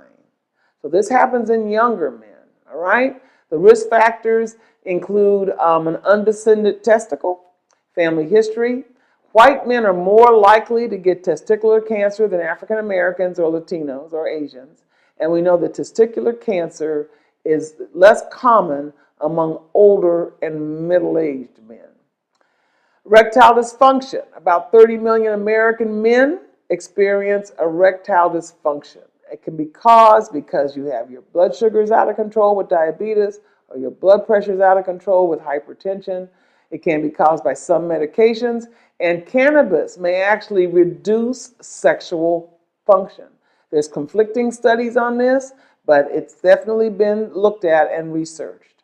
So this happens in younger men, all right? The risk factors include an undescended testicle, family history. White men are more likely to get testicular cancer than African Americans or Latinos or Asians. And we know that testicular cancer is less common among older and middle-aged men. Erectile dysfunction. About 30 million American men experience erectile dysfunction. It can be caused because you have your blood sugars out of control with diabetes, or your blood pressure is out of control with hypertension. It can be caused by some medications, and cannabis may actually reduce sexual function. There's conflicting studies on this, but it's definitely been looked at and researched.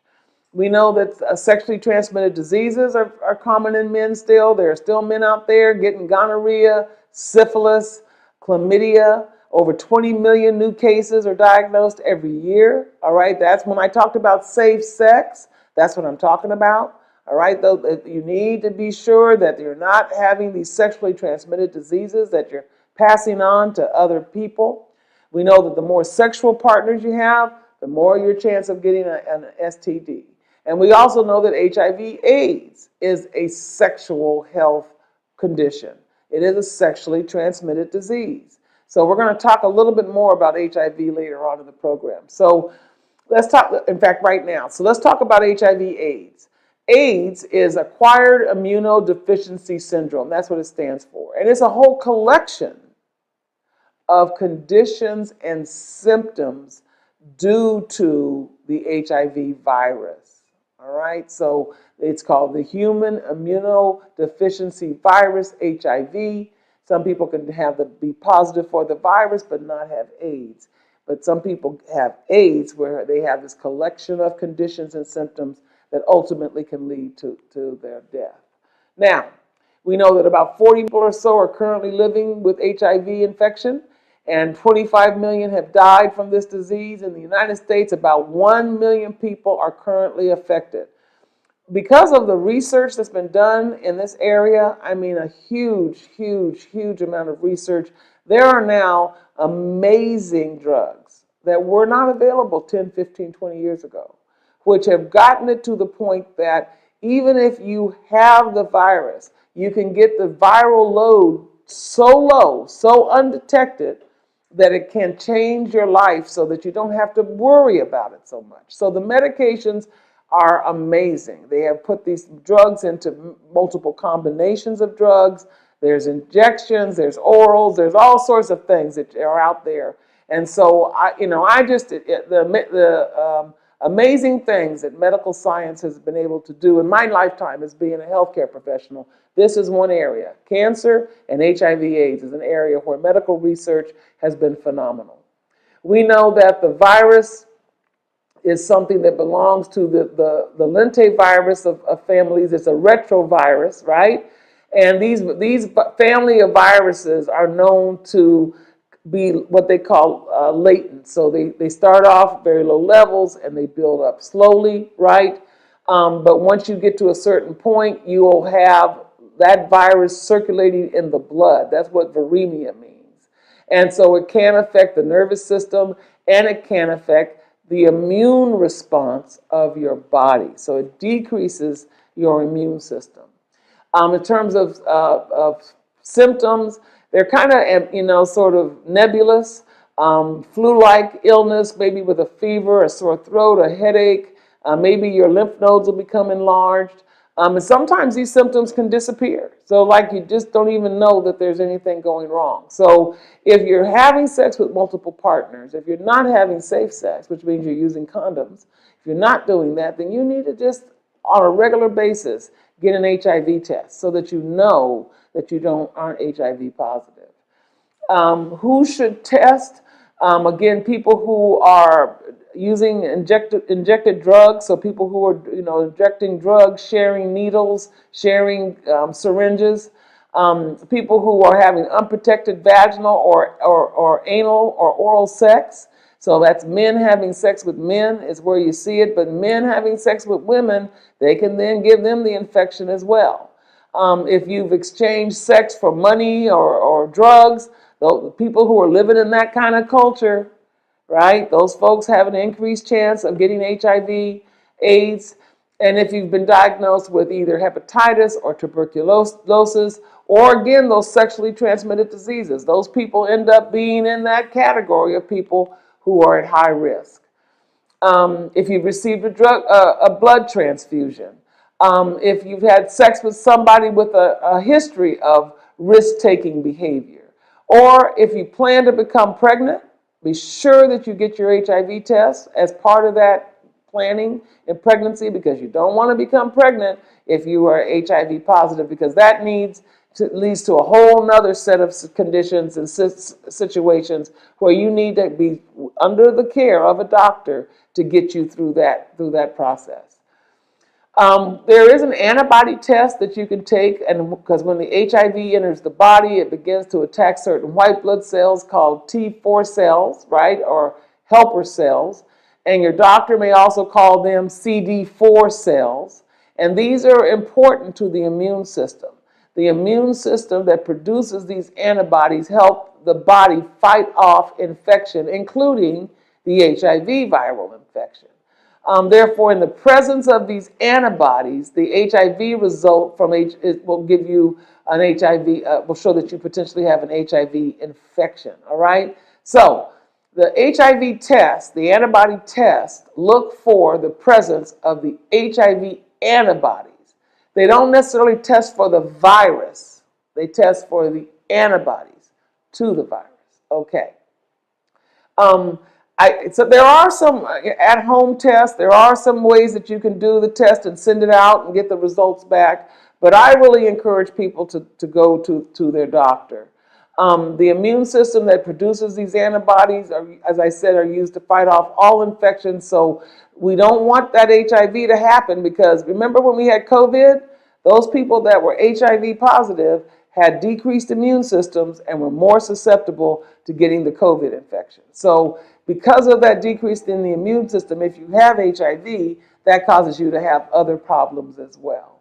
We know that sexually transmitted diseases are common in men still. There are still men out there getting gonorrhea, syphilis, chlamydia. Over 20 million new cases are diagnosed every year. All right, that's when I talked about safe sex. That's what I'm talking about. All right, though, you need to be sure that you're not having these sexually transmitted diseases that you're passing on to other people. We know that the more sexual partners you have, the more your chance of getting an STD. And we also know that HIV/AIDS is a sexual health condition. It is a sexually transmitted disease. So we're going to talk a little bit more about HIV later on in the program. So let's talk, in fact, right now. So let's talk about HIV/AIDS. AIDS is acquired immunodeficiency syndrome. That's what it stands for. And it's a whole collection of conditions and symptoms due to the HIV virus. All right, so it's called the human immunodeficiency virus, HIV. Some people can be positive for the virus but not have AIDS. But some people have AIDS where they have this collection of conditions and symptoms that ultimately can lead to their death. Now, we know that about 40 people or so are currently living with HIV infection, and 25 million have died from this disease. In the United States, about 1 million people are currently affected. Because of the research that's been done in this area, I mean a huge, huge, huge amount of research, there are now amazing drugs that were not available 10, 15, 20 years ago, which have gotten it to the point that even if you have the virus, you can get the viral load so low, so undetected, that it can change your life so that you don't have to worry about it so much. So the medications are amazing. They have put these drugs into multiple combinations of drugs. There's injections, there's orals, there's all sorts of things that are out there. And so the amazing things that medical science has been able to do in my lifetime as being a healthcare professional, this is one area. Cancer and HIV/AIDS is an area where medical research has been phenomenal. We know that the virus is something that belongs to the lentivirus of families. It's a retrovirus, right? And these family of viruses are known to be what they call latent. So they start off very low levels and they build up slowly, right? But once you get to a certain point, you will have that virus circulating in the blood. That's what viremia means. And so it can affect the nervous system and it can affect the immune response of your body. So it decreases your immune system. In terms of symptoms, they're kind of, sort of nebulous, flu-like illness, maybe with a fever, a sore throat, a headache, maybe your lymph nodes will become enlarged. And sometimes these symptoms can disappear. So like you just don't even know that there's anything going wrong. So if you're having sex with multiple partners, if you're not having safe sex, which means you're using condoms, if you're not doing that, then you need to just on a regular basis get an HIV test so that you know that you aren't HIV positive. Who should test? Again, people who are using injected drugs, so people who are injecting drugs, sharing needles, sharing syringes, people who are having unprotected vaginal or anal or oral sex. So that's men having sex with men is where you see it, but men having sex with women, they can then give them the infection as well. If you've exchanged sex for money or drugs, the people who are living in that kind of culture, right? Those folks have an increased chance of getting HIV, AIDS, and if you've been diagnosed with either hepatitis or tuberculosis, or again, those sexually transmitted diseases, those people end up being in that category of people who are at high risk. If you've received a blood transfusion, if you've had sex with somebody with a history of risk-taking behavior, or if you plan to become pregnant, be sure that you get your HIV test as part of that planning in pregnancy, because you don't want to become pregnant if you are HIV positive, because that leads to a whole nother set of conditions and situations where you need to be under the care of a doctor to get you through that process. There is an antibody test that you can take, and because when the HIV enters the body, it begins to attack certain white blood cells called T4 cells, right, or helper cells, and your doctor may also call them CD4 cells, and these are important to the immune system. The immune system that produces these antibodies help the body fight off infection, including the HIV viral infection. Therefore, in the presence of these antibodies, the HIV result from it will give you an HIV, will show that you potentially have an HIV infection, all right? So the HIV test, the antibody test, look for the presence of the HIV antibodies. They don't necessarily test for the virus. They test for the antibodies to the virus, okay? So there are some at-home tests. There are some ways that you can do the test and send it out and get the results back. But I really encourage people to go to their doctor. The immune system that produces these antibodies, are, as I said, are used to fight off all infections. So we don't want that HIV to happen, because remember when we had COVID, those people that were HIV positive had decreased immune systems and were more susceptible to getting the COVID infection. So because of that decrease in the immune system, if you have HIV, that causes you to have other problems as well.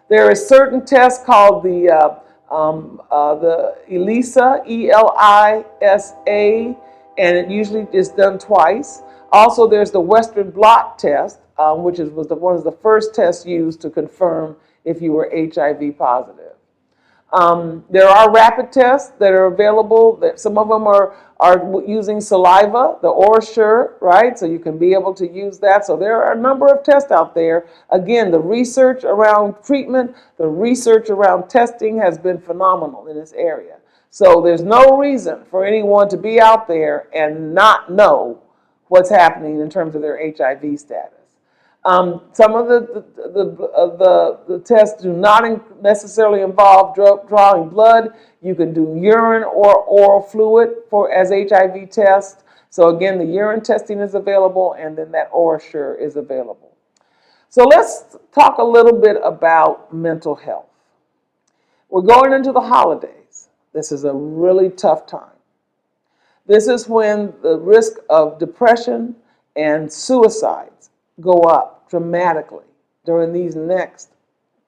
There is certain tests called the ELISA, ELISA, and it usually is done twice. Also, there's the Western blot test, which was one of the first tests used to confirm if you were HIV positive. There are rapid tests that are available. Some of them are using saliva, the OraSure, right? So you can be able to use that. So there are a number of tests out there. Again, the research around treatment, the research around testing has been phenomenal in this area. So there's no reason for anyone to be out there and not know what's happening in terms of their HIV status. Some of the tests do not necessarily involve drawing blood. You can do urine or oral fluid as HIV tests. So again, the urine testing is available, and then that OraSure is available. So let's talk a little bit about mental health. We're going into the holidays. This is a really tough time. This is when the risk of depression and suicides go up dramatically during these next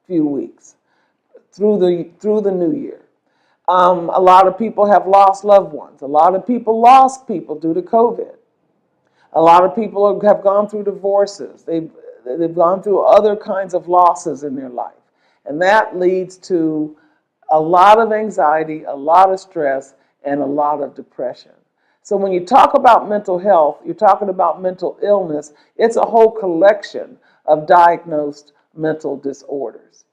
few weeks through the new year. A lot of people have lost loved ones. A lot of people lost people due to COVID. A lot of people have gone through divorces. They've gone through other kinds of losses in their life. And that leads to a lot of anxiety, a lot of stress, and a lot of depression. So when you talk about mental health, you're talking about mental illness. It's a whole collection of diagnosed mental disorders.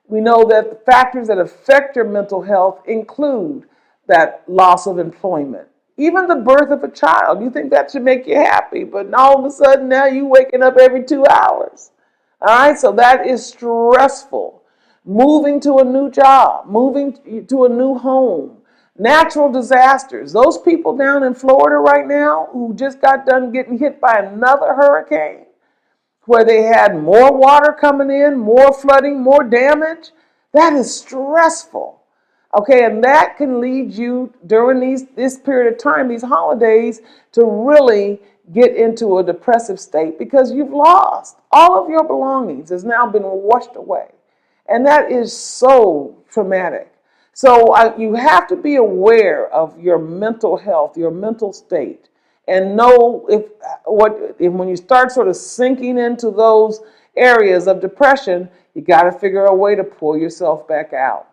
We know that the factors that affect your mental health include that loss of employment, even the birth of a child. You think that should make you happy, but all of a sudden now you're waking up every 2 hours. All right, so that is stressful. Moving to a new job, moving to a new home, natural disasters. Those people down in Florida right now who just got done getting hit by another hurricane, where they had more water coming in, more flooding, more damage, that is stressful. Okay, and that can lead you during this period of time, these holidays, to really get into a depressive state because you've lost all of your belongings, has now been washed away. And that is so traumatic. So you have to be aware of your mental health, your mental state, and know if when you start sort of sinking into those areas of depression, you got to figure a way to pull yourself back out.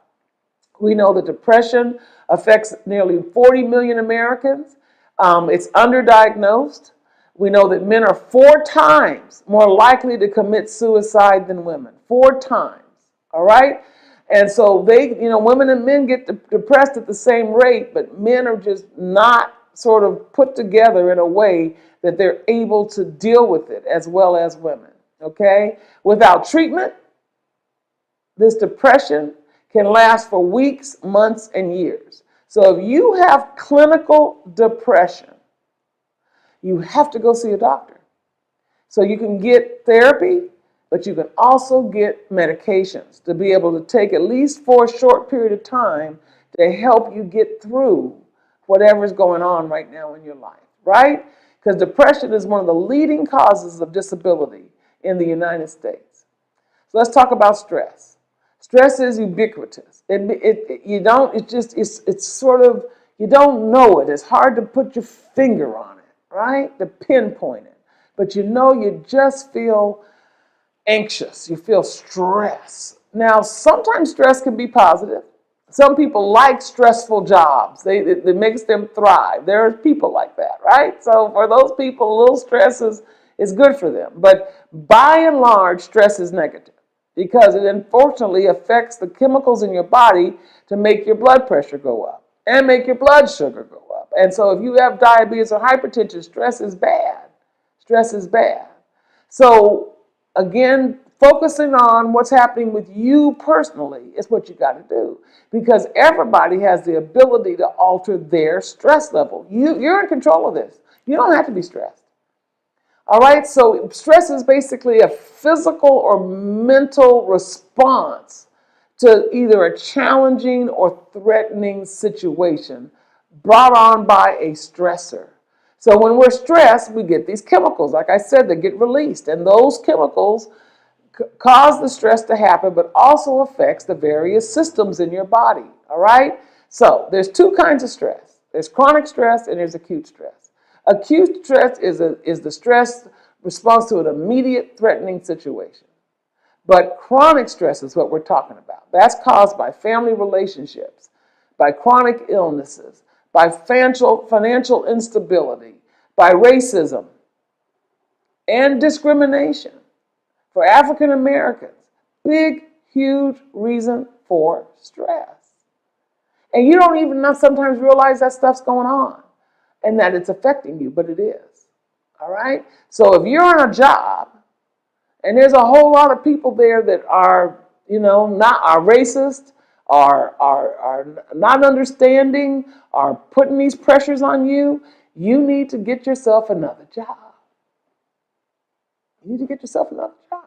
We know that depression affects nearly 40 million Americans. It's underdiagnosed. We know that men are 4 times more likely to commit suicide than women. 4 times. All right? And so women and men get depressed at the same rate, but men are just not sort of put together in a way that they're able to deal with it as well as women. Okay? Without treatment, this depression can last for weeks, months, and years. So if you have clinical depression, you have to go see a doctor. So you can get therapy, but you can also get medications to be able to take at least for a short period of time to help you get through whatever's going on right now in your life, right? Because depression is one of the leading causes of disability in the United States. So let's talk about stress. Stress is ubiquitous. You don't know it. It's hard to put your finger on it, right? To pinpoint it. But you just feel anxious. You feel stress. Now, sometimes stress can be positive. Some people like stressful jobs. It makes them thrive. There are people like that, right? So for those people, a little stress is good for them. But by and large, stress is negative because it unfortunately affects the chemicals in your body to make your blood pressure go up and make your blood sugar go up. And so if you have diabetes or hypertension, stress is bad. Stress is bad. So again, Focusing on what's happening with you personally is what you got to do, because everybody has the ability to alter their stress level. You're in control of this. You don't have to be stressed. All right, so stress is basically a physical or mental response to either a challenging or threatening situation brought on by a stressor. So when we're stressed, we get these chemicals, like I said, that get released. And those chemicals cause the stress to happen, but also affects the various systems in your body. All right? So there's two kinds of stress. There's chronic stress and there's acute stress. Acute stress is the stress response to an immediate threatening situation. But chronic stress is what we're talking about. That's caused by family relationships, by chronic illnesses, by financial instability, by racism and discrimination. For African Americans, big, huge reason for stress. And you don't even sometimes realize that stuff's going on and that it's affecting you, but it is. All right? So if you're on a job and there's a whole lot of people there that are, are racist, are not understanding, are putting these pressures on you, you need to get yourself another job. You need to get yourself another job.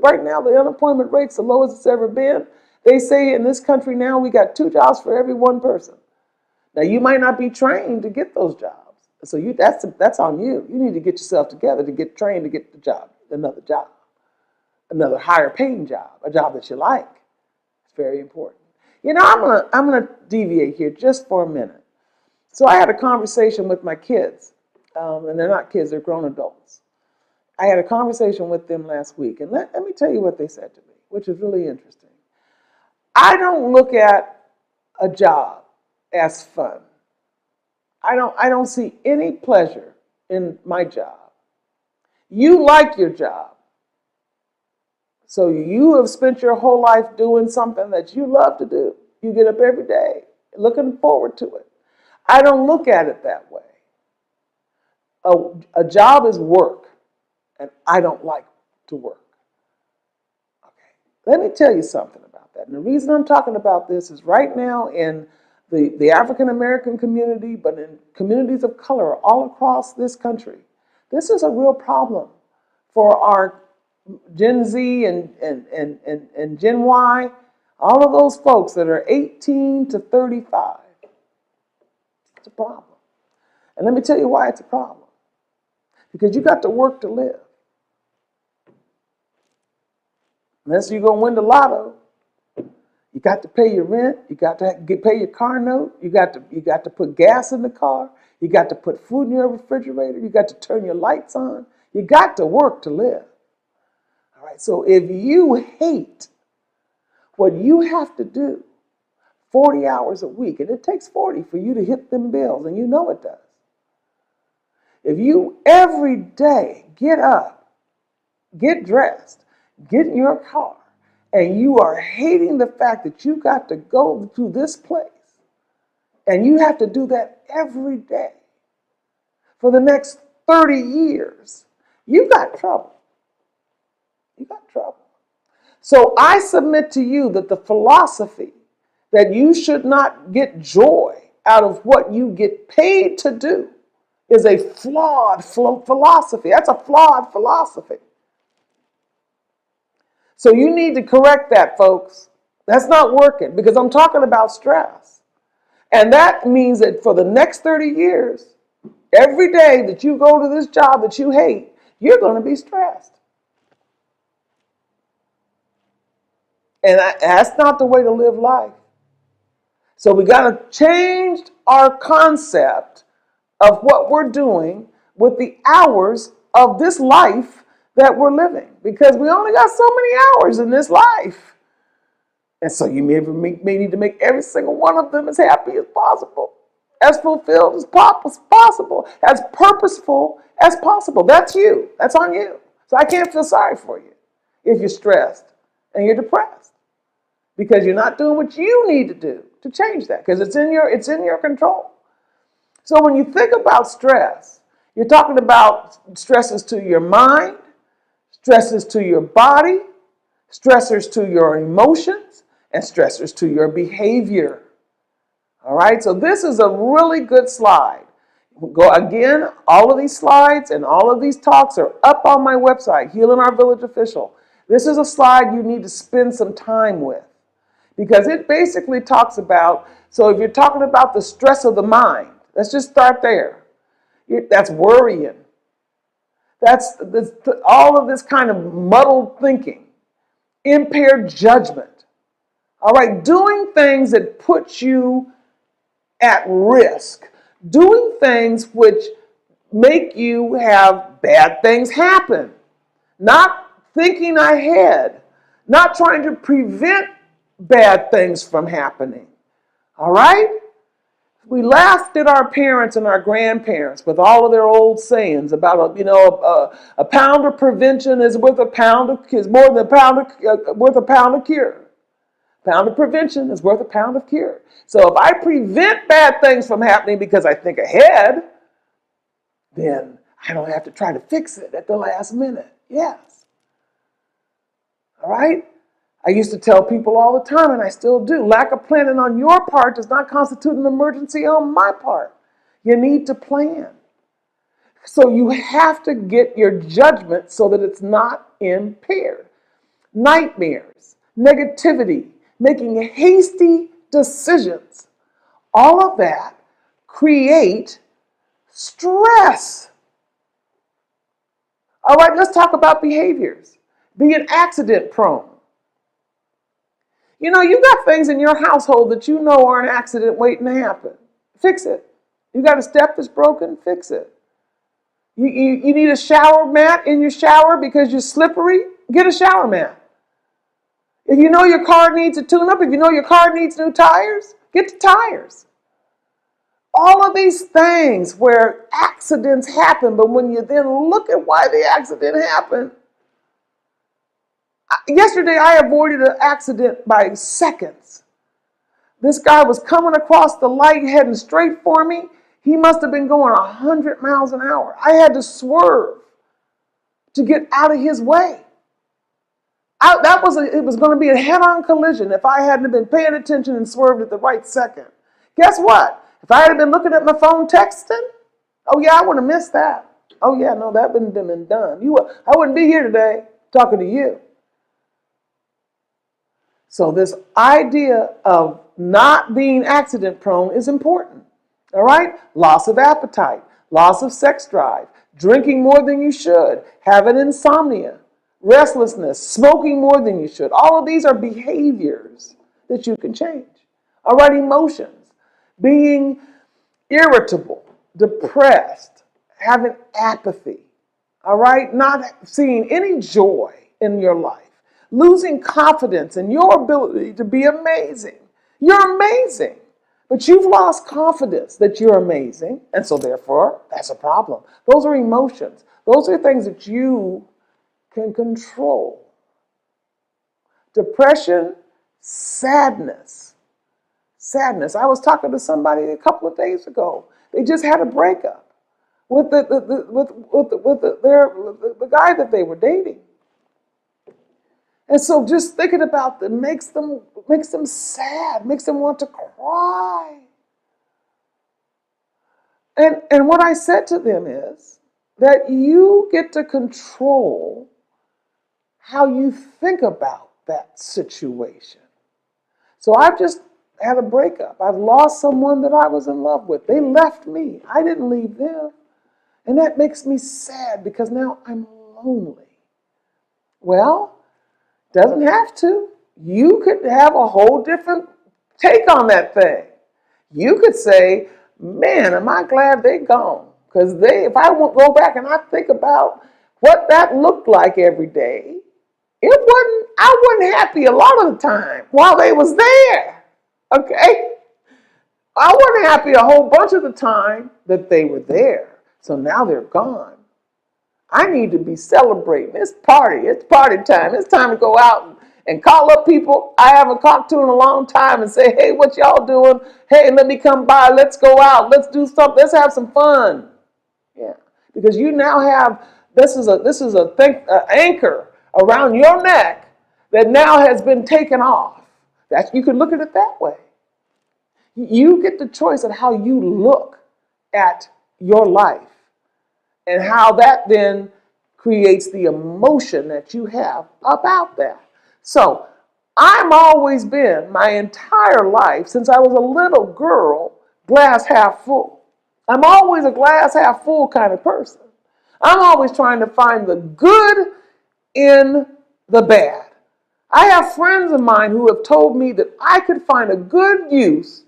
Right now, the unemployment rate's the lowest it's ever been. They say in this country now we got 2 jobs for every 1 person. Now, you might not be trained to get those jobs. So that's on you. You need to get yourself together to get trained to get another job, another higher paying job, a job that you like. It's very important. I'm gonna deviate here just for a minute. So I had a conversation with my kids, and they're not kids, they're grown adults. I had a conversation with them last week, and let me tell you what they said to me, which is really interesting. I don't look at a job as fun. I don't see any pleasure in my job. You like your job. So you have spent your whole life doing something that you love to do. You get up every day looking forward to it. I don't look at it that way. A job is work. And I don't like to work. Okay, let me tell you something about that. And the reason I'm talking about this is right now in the African American community, but in communities of color all across this country, this is a real problem for our Gen Z and Gen Y, all of those folks that are 18 to 35. It's a problem. And let me tell you why it's a problem. Because you got to work to live. Unless you're going to win the lotto, you got to pay your rent, you got to pay your car note, you got to put gas in the car, you got to put food in your refrigerator, you got to turn your lights on, you got to work to live. All right, so if you hate what you have to do 40 hours a week, and it takes 40 for you to hit them bills, and you know it does. If you every day get up, get dressed, get in your car, and you are hating the fact that you got to go to this place, and you have to do that every day for the next 30 years, you got trouble. You got trouble. So I submit to you that the philosophy that you should not get joy out of what you get paid to do is a flawed philosophy. That's a flawed philosophy. So you need to correct that, folks. That's not working, because I'm talking about stress. And that means that for the next 30 years, every day that you go to this job that you hate, you're going to be stressed. And that's not the way to live life. So we got to change our concept of what we're doing with the hours of this life that we're living, because we only got so many hours in this life. And so you may need to make every single one of them as happy as possible, as fulfilled as possible, as purposeful as possible. That's you. That's on you. So I can't feel sorry for you if you're stressed and you're depressed, because you're not doing what you need to do to change that, because it's in your control. So when you think about stress, you're talking about stresses to your mind, stresses to your body, stressors to your emotions, and stressors to your behavior. All right, so this is a really good slide. Go again, all of these slides and all of these talks are up on my website, Healing Our Village Official. This is a slide you need to spend some time with because it basically talks about, so if you're talking about the stress of the mind, let's just start there. That's worrying. That's all of this kind of muddled thinking, impaired judgment. All right, doing things that put you at risk, doing things which make you have bad things happen, not thinking ahead, not trying to prevent bad things from happening. All right? We laughed at our parents and our grandparents with all of their old sayings about, a pound of prevention is worth a pound of, is more than a pound of, worth a pound of cure. Pound of prevention is worth a pound of cure. So if I prevent bad things from happening because I think ahead, then I don't have to try to fix it at the last minute. Yes. All right? I used to tell people all the time, and I still do, lack of planning on your part does not constitute an emergency on my part. You need to plan. So you have to get your judgment so that it's not impaired. Nightmares, negativity, making hasty decisions, all of that create stress. All right, let's talk about behaviors. Being accident prone. You know, you got things in your household that you know are an accident waiting to happen. Fix it. You got a step that's broken, fix it. You need a shower mat in your shower because you're slippery, get a shower mat. If you know your car needs a tune-up, if you know your car needs new tires, get the tires. All of these things where accidents happen, but when you then look at why the accident happened. Yesterday, I avoided an accident by seconds. This guy was coming across the light, heading straight for me. He must have been going 100 miles an hour. I had to swerve to get out of his way. It was going to be a head-on collision if I hadn't been paying attention and swerved at the right second. Guess what? If I had been looking at my phone texting, oh yeah, I would have missed that. Oh yeah, no, that wouldn't have been done. I wouldn't be here today talking to you. So this idea of not being accident prone is important. All right? Loss of appetite, loss of sex drive, drinking more than you should, having insomnia, restlessness, smoking more than you should. All of these are behaviors that you can change. All right, emotions, being irritable, depressed, having apathy. All right, not seeing any joy in your life. Losing confidence in your ability to be amazing. You're amazing, but you've lost confidence that you're amazing, and so therefore, that's a problem. Those are emotions. Those are things that you can control. Depression, sadness. Sadness. I was talking to somebody a couple of days ago. They just had a breakup with the guy that they were dating. And so just thinking about them makes them sad, makes them want to cry. And what I said to them is that you get to control how you think about that situation. So I've just had a breakup. I've lost someone that I was in love with. They left me. I didn't leave them. And that makes me sad because now I'm lonely. Well, doesn't have to. You could have a whole different take on that thing. You could say, man, am I glad they gone? Because if I go back and I think about what that looked like every day, I wasn't happy a lot of the time while they was there. Okay? I wasn't happy a whole bunch of the time that they were there. So now they're gone. I need to be celebrating. It's party time. It's time to go out and call up people I haven't talked to in a long time and say, hey, what y'all doing? Hey, let me come by. Let's go out. Let's do something. Let's have some fun. Yeah, because you now have, this is an anchor around your neck that now has been taken off. You could look at it that way. You get the choice of how you look at your life and how that then creates the emotion that you have about that. So I've always been, my entire life, since I was a little girl, glass half full. I'm always a glass half full kind of person. I'm always trying to find the good in the bad. I have friends of mine who have told me that I could find a good use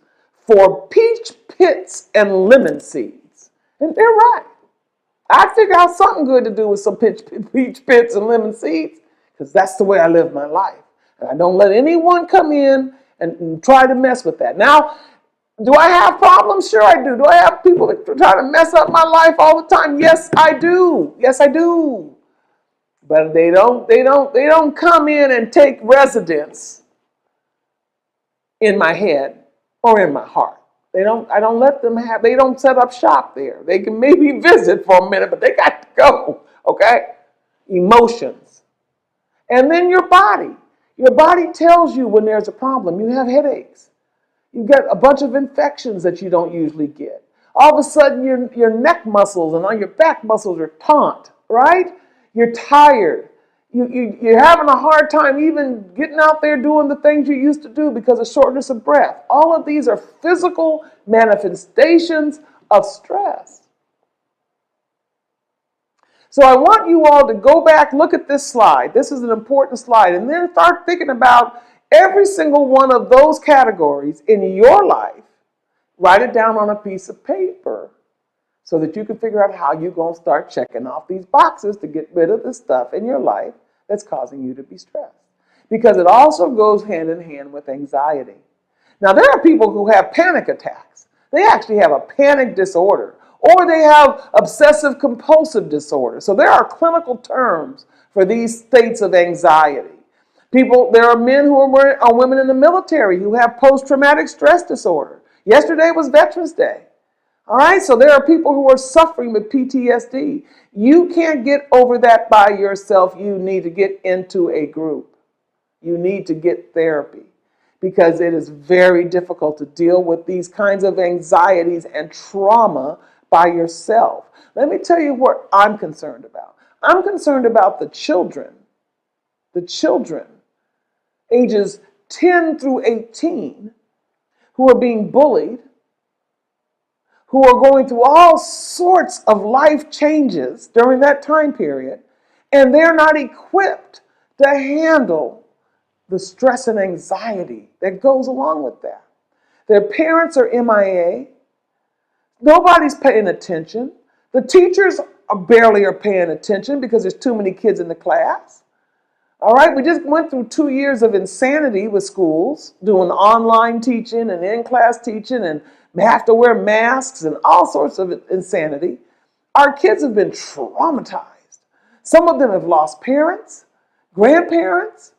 for peach pits and lemon seeds. And they're right. I figure out something good to do with some peach pits and lemon seeds because that's the way I live my life. And I don't let anyone come in and try to mess with that. Now, do I have problems? Sure I do. Do I have people that try to mess up my life all the time? Yes, I do. Yes, I do. But they don't come in and take residence in my head or in my heart. I don't let them they don't set up shop there. They can maybe visit for a minute, but they got to go, okay? Emotions. And then your body. Your body tells you when there's a problem. You have headaches. You get a bunch of infections that you don't usually get. All of a sudden, your neck muscles and all your back muscles are taut, right? You're tired. You're having a hard time even getting out there doing the things you used to do because of shortness of breath. All of these are physical manifestations of stress. So I want you all to go back, look at this slide. This is an important slide. And then start thinking about every single one of those categories in your life. Write it down on a piece of paper so that you can figure out how you're going to start checking off these boxes to get rid of the stuff in your life that's causing you to be stressed. Because it also goes hand in hand with anxiety. Now, there are people who have panic attacks. They actually have a panic disorder, or they have obsessive compulsive disorder. So there are clinical terms for these states of anxiety. There are men who are women in the military who have post-traumatic stress disorder. Yesterday was Veterans Day. All right, so there are people who are suffering with PTSD. You can't get over that by yourself. You need to get into a group. You need to get therapy because it is very difficult to deal with these kinds of anxieties and trauma by yourself. Let me tell you what I'm concerned about. I'm concerned about the children ages 10 through 18 who are being bullied, who are going through all sorts of life changes during that time period, and they're not equipped to handle the stress and anxiety that goes along with that. Their parents are MIA. Nobody's paying attention. The teachers barely are paying attention because there's too many kids in the class. All right, we just went through 2 years of insanity with schools, doing online teaching and in-class teaching and have to wear masks and all sorts of insanity. Our kids have been traumatized. Some of them have lost parents, grandparents,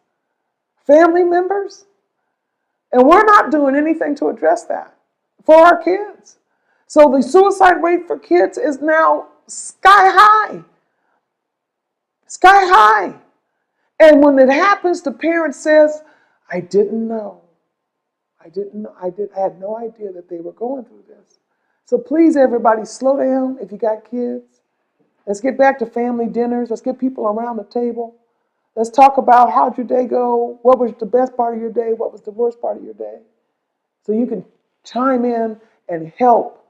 family members, and we're not doing anything to address that for our kids. So the suicide rate for kids is now sky high. Sky high. And when it happens, the parent says, I didn't know. I had no idea that they were going through this. So please, everybody, slow down if you got kids. Let's get back to family dinners. Let's get people around the table. Let's talk about how'd your day go? What was the best part of your day? What was the worst part of your day? So you can chime in and help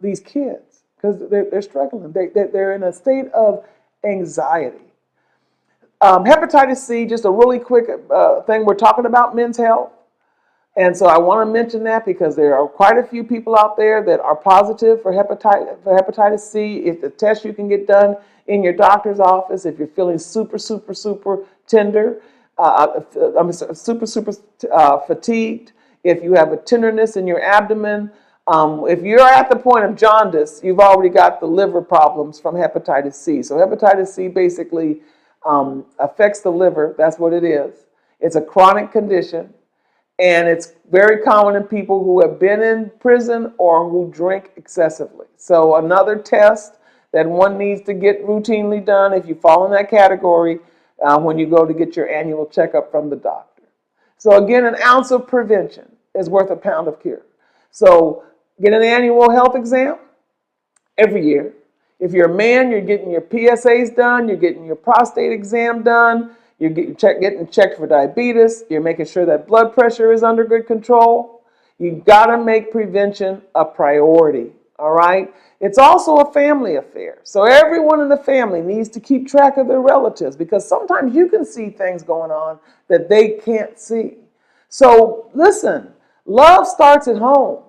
these kids because they're struggling. They're in a state of anxiety. Hepatitis C, just a really quick thing. We're talking about men's health. And so I want to mention that because there are quite a few people out there that are positive for hepatitis C. It's a test you can get done in your doctor's office if you're feeling super tender, super fatigued, if you have a tenderness in your abdomen. If you're at the point of jaundice, you've already got the liver problems from hepatitis C. So hepatitis C basically affects the liver. That's what it is. It's a chronic condition. And it's very common in people who have been in prison or who drink excessively. So another test that one needs to get routinely done if you fall in that category when you go to get your annual checkup from the doctor. So again, an ounce of prevention is worth a pound of cure. So get an annual health exam every year. If you're a man, you're getting your PSAs done, you're getting your prostate exam done, you're getting checked for diabetes, you're making sure that blood pressure is under good control. You've got to make prevention a priority, all right? It's also a family affair. So everyone in the family needs to keep track of their relatives, because sometimes you can see things going on that they can't see. So listen, love starts at home.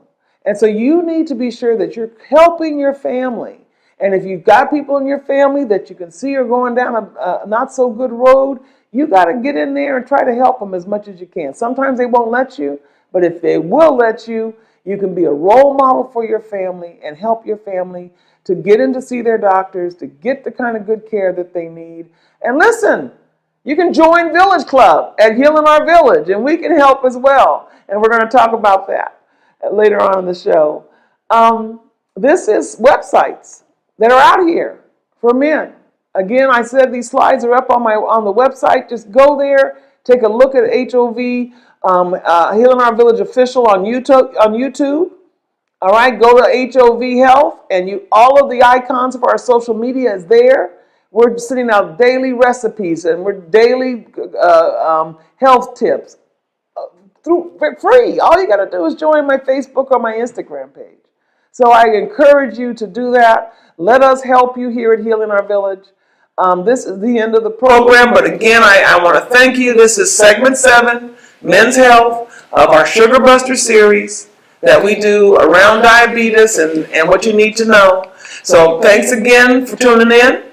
And so you need to be sure that you're helping your family. And if you've got people in your family that you can see are going down a not so good road, you got to get in there and try to help them as much as you can. Sometimes they won't let you, but if they will let you, you can be a role model for your family and help your family to get in to see their doctors, to get the kind of good care that they need. And listen, you can join Village Club at Healing Our Village, and we can help as well. And we're going to talk about that later on in the show. This is websites that are out here for men. Again, I said these slides are up on the website. Just go there, take a look at HOV, Healing Our Village Official on YouTube. All right, go to HOV Health, and all of the icons of our social media is there. We're sending out daily recipes and we're daily health tips for free. All you got to do is join my Facebook or my Instagram page. So I encourage you to do that. Let us help you here at Healing Our Village. This is the end of the program, but again, I want to thank you. This is segment 7, Men's Health, of our Sugar Buster series that we do around diabetes and what you need to know. So thanks again for tuning in.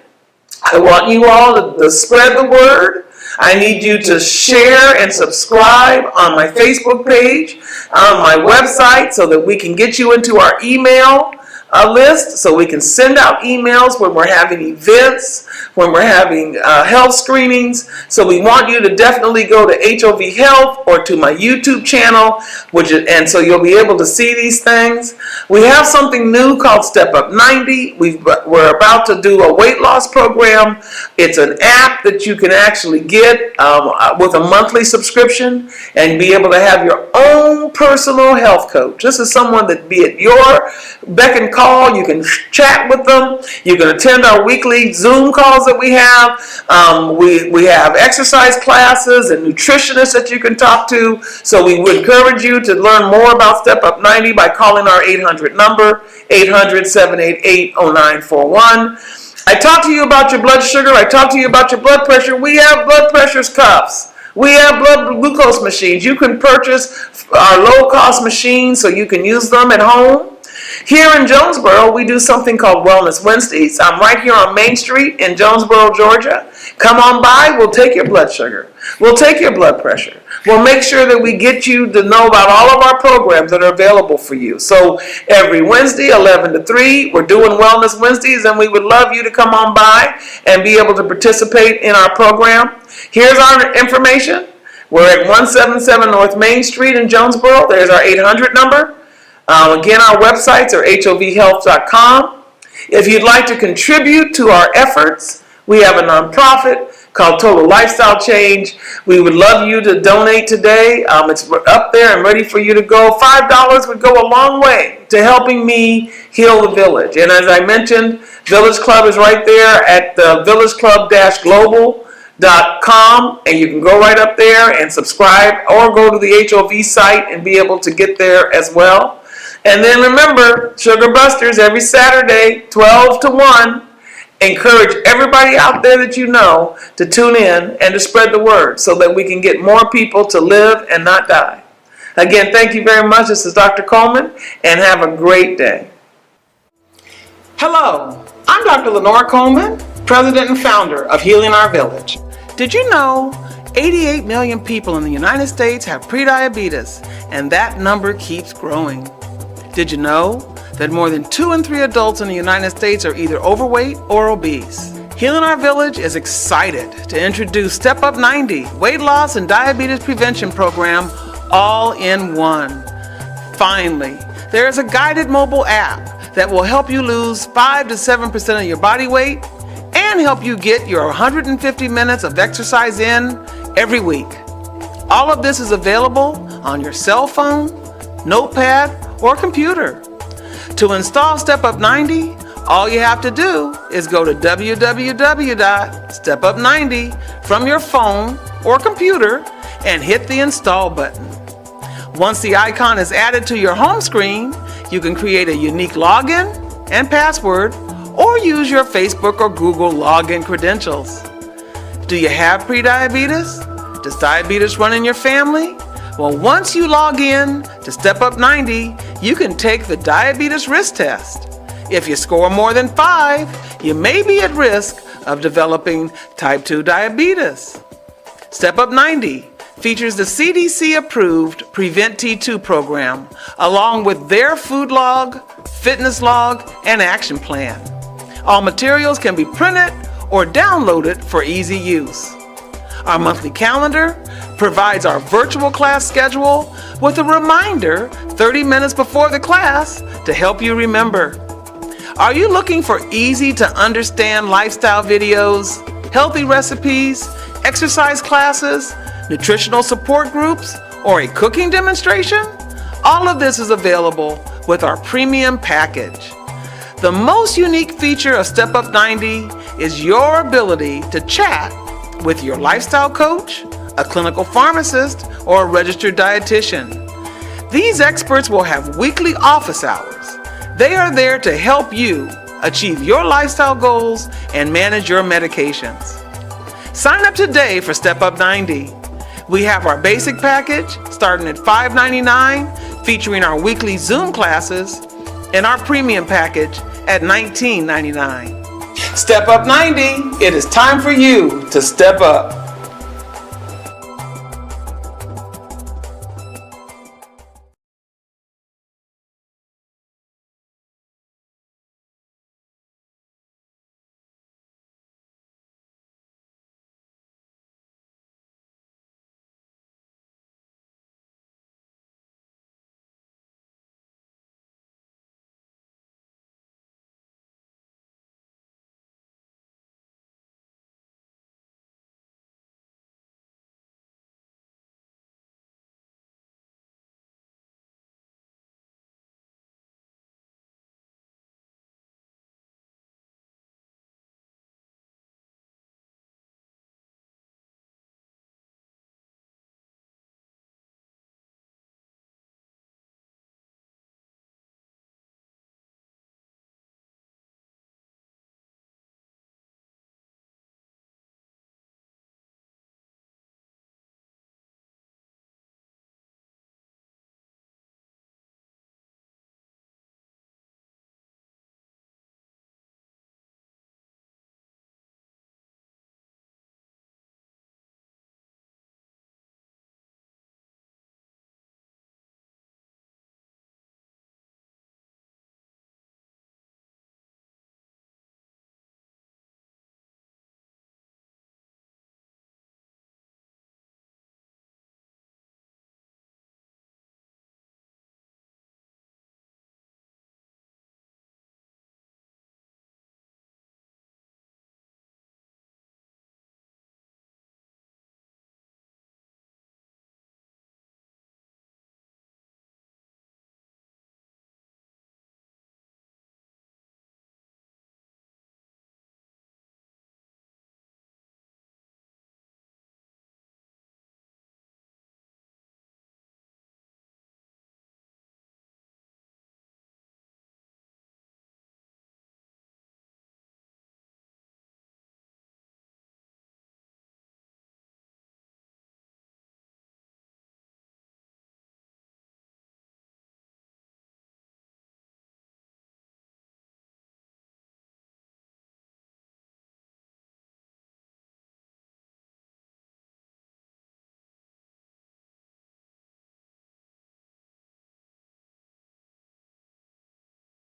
I want you all to spread the word. I need you to share and subscribe on my Facebook page, on my website, so that we can get you into our email list, so we can send out emails when we're having events, when we're having health screenings. So we want you to definitely go to HOV Health or to my YouTube channel, and so you'll be able to see these things. We have something new called Step Up 90. We're about to do a weight loss program. It's an app that you can actually get with a monthly subscription and be able to have your own personal health coach. This is someone that be at your beck and call. You can chat with them. You can attend our weekly Zoom calls that we have. We have exercise classes and nutritionists that you can talk to. So we would encourage you to learn more about Step Up 90 by calling our 800 number, 800-788-0941. I talked to you about your blood sugar. I talked to you about your blood pressure. We have blood pressure cuffs. We have blood glucose machines. You can purchase our low-cost machines so you can use them at home. Here in Jonesboro, we do something called Wellness Wednesdays. I'm right here on Main Street in Jonesboro, Georgia. Come on by. We'll take your blood sugar. We'll take your blood pressure. We'll make sure that we get you to know about all of our programs that are available for you. So every Wednesday, 11 to 3, we're doing Wellness Wednesdays, and we would love you to come on by and be able to participate in our program. Here's our information. We're at 177 North Main Street in Jonesboro. There's our 800 number. Again, our websites are hovhealth.com. If you'd like to contribute to our efforts, we have a nonprofit called Total Lifestyle Change. We would love you to donate today. It's up there and ready for you to go. $5 would go a long way to helping me heal the village. And as I mentioned, Village Club is right there at the villageclub-global.com, and you can go right up there and subscribe or go to the HOV site and be able to get there as well. And then remember, Sugar Busters every Saturday, 12 to 1. Encourage everybody out there that you know to tune in and to spread the word so that we can get more people to live and not die. Again, thank you very much. This is Dr. Coleman, and have a great day. Hello, I'm Dr. Lenore Coleman, President and founder of Healing Our Village. Did you know 88 million people in the United States have prediabetes, and that number keeps growing? Did you know that more than 2 in 3 adults in the United States are either overweight or obese? Healing Our Village is excited to introduce Step Up 90, weight loss and diabetes prevention program, all in one. Finally, there is a guided mobile app that will help you lose 5 to 7% of your body weight and help you get your 150 minutes of exercise in every week. All of this is available on your cell phone, notepad, or computer. To install Step Up 90, all you have to do is go to www.stepup90 from your phone or computer and hit the install button. Once the icon is added to your home screen, you can create a unique login and password or use your Facebook or Google login credentials. Do you have prediabetes? Does diabetes run in your family? Well, once you log in to Step Up 90, you can take the diabetes risk test. If you score more than 5, you may be at risk of developing type 2 diabetes. Step Up 90 features the CDC-approved Prevent T2 program, along with their food log, fitness log, and action plan. All materials can be printed or downloaded for easy use. Our monthly calendar provides our virtual class schedule with a reminder 30 minutes before the class to help you remember. Are you looking for easy to understand lifestyle videos, healthy recipes, exercise classes, nutritional support groups, or a cooking demonstration? All of this is available with our premium package. The most unique feature of Step Up 90 is your ability to chat with your lifestyle coach, a clinical pharmacist, or a registered dietitian. These experts will have weekly office hours. They are there to help you achieve your lifestyle goals and manage your medications. Sign up today for Step Up 90. We have our basic package starting at $5.99, featuring our weekly Zoom classes, and our premium package at $19.99. Step Up 90, it is time for you to step up.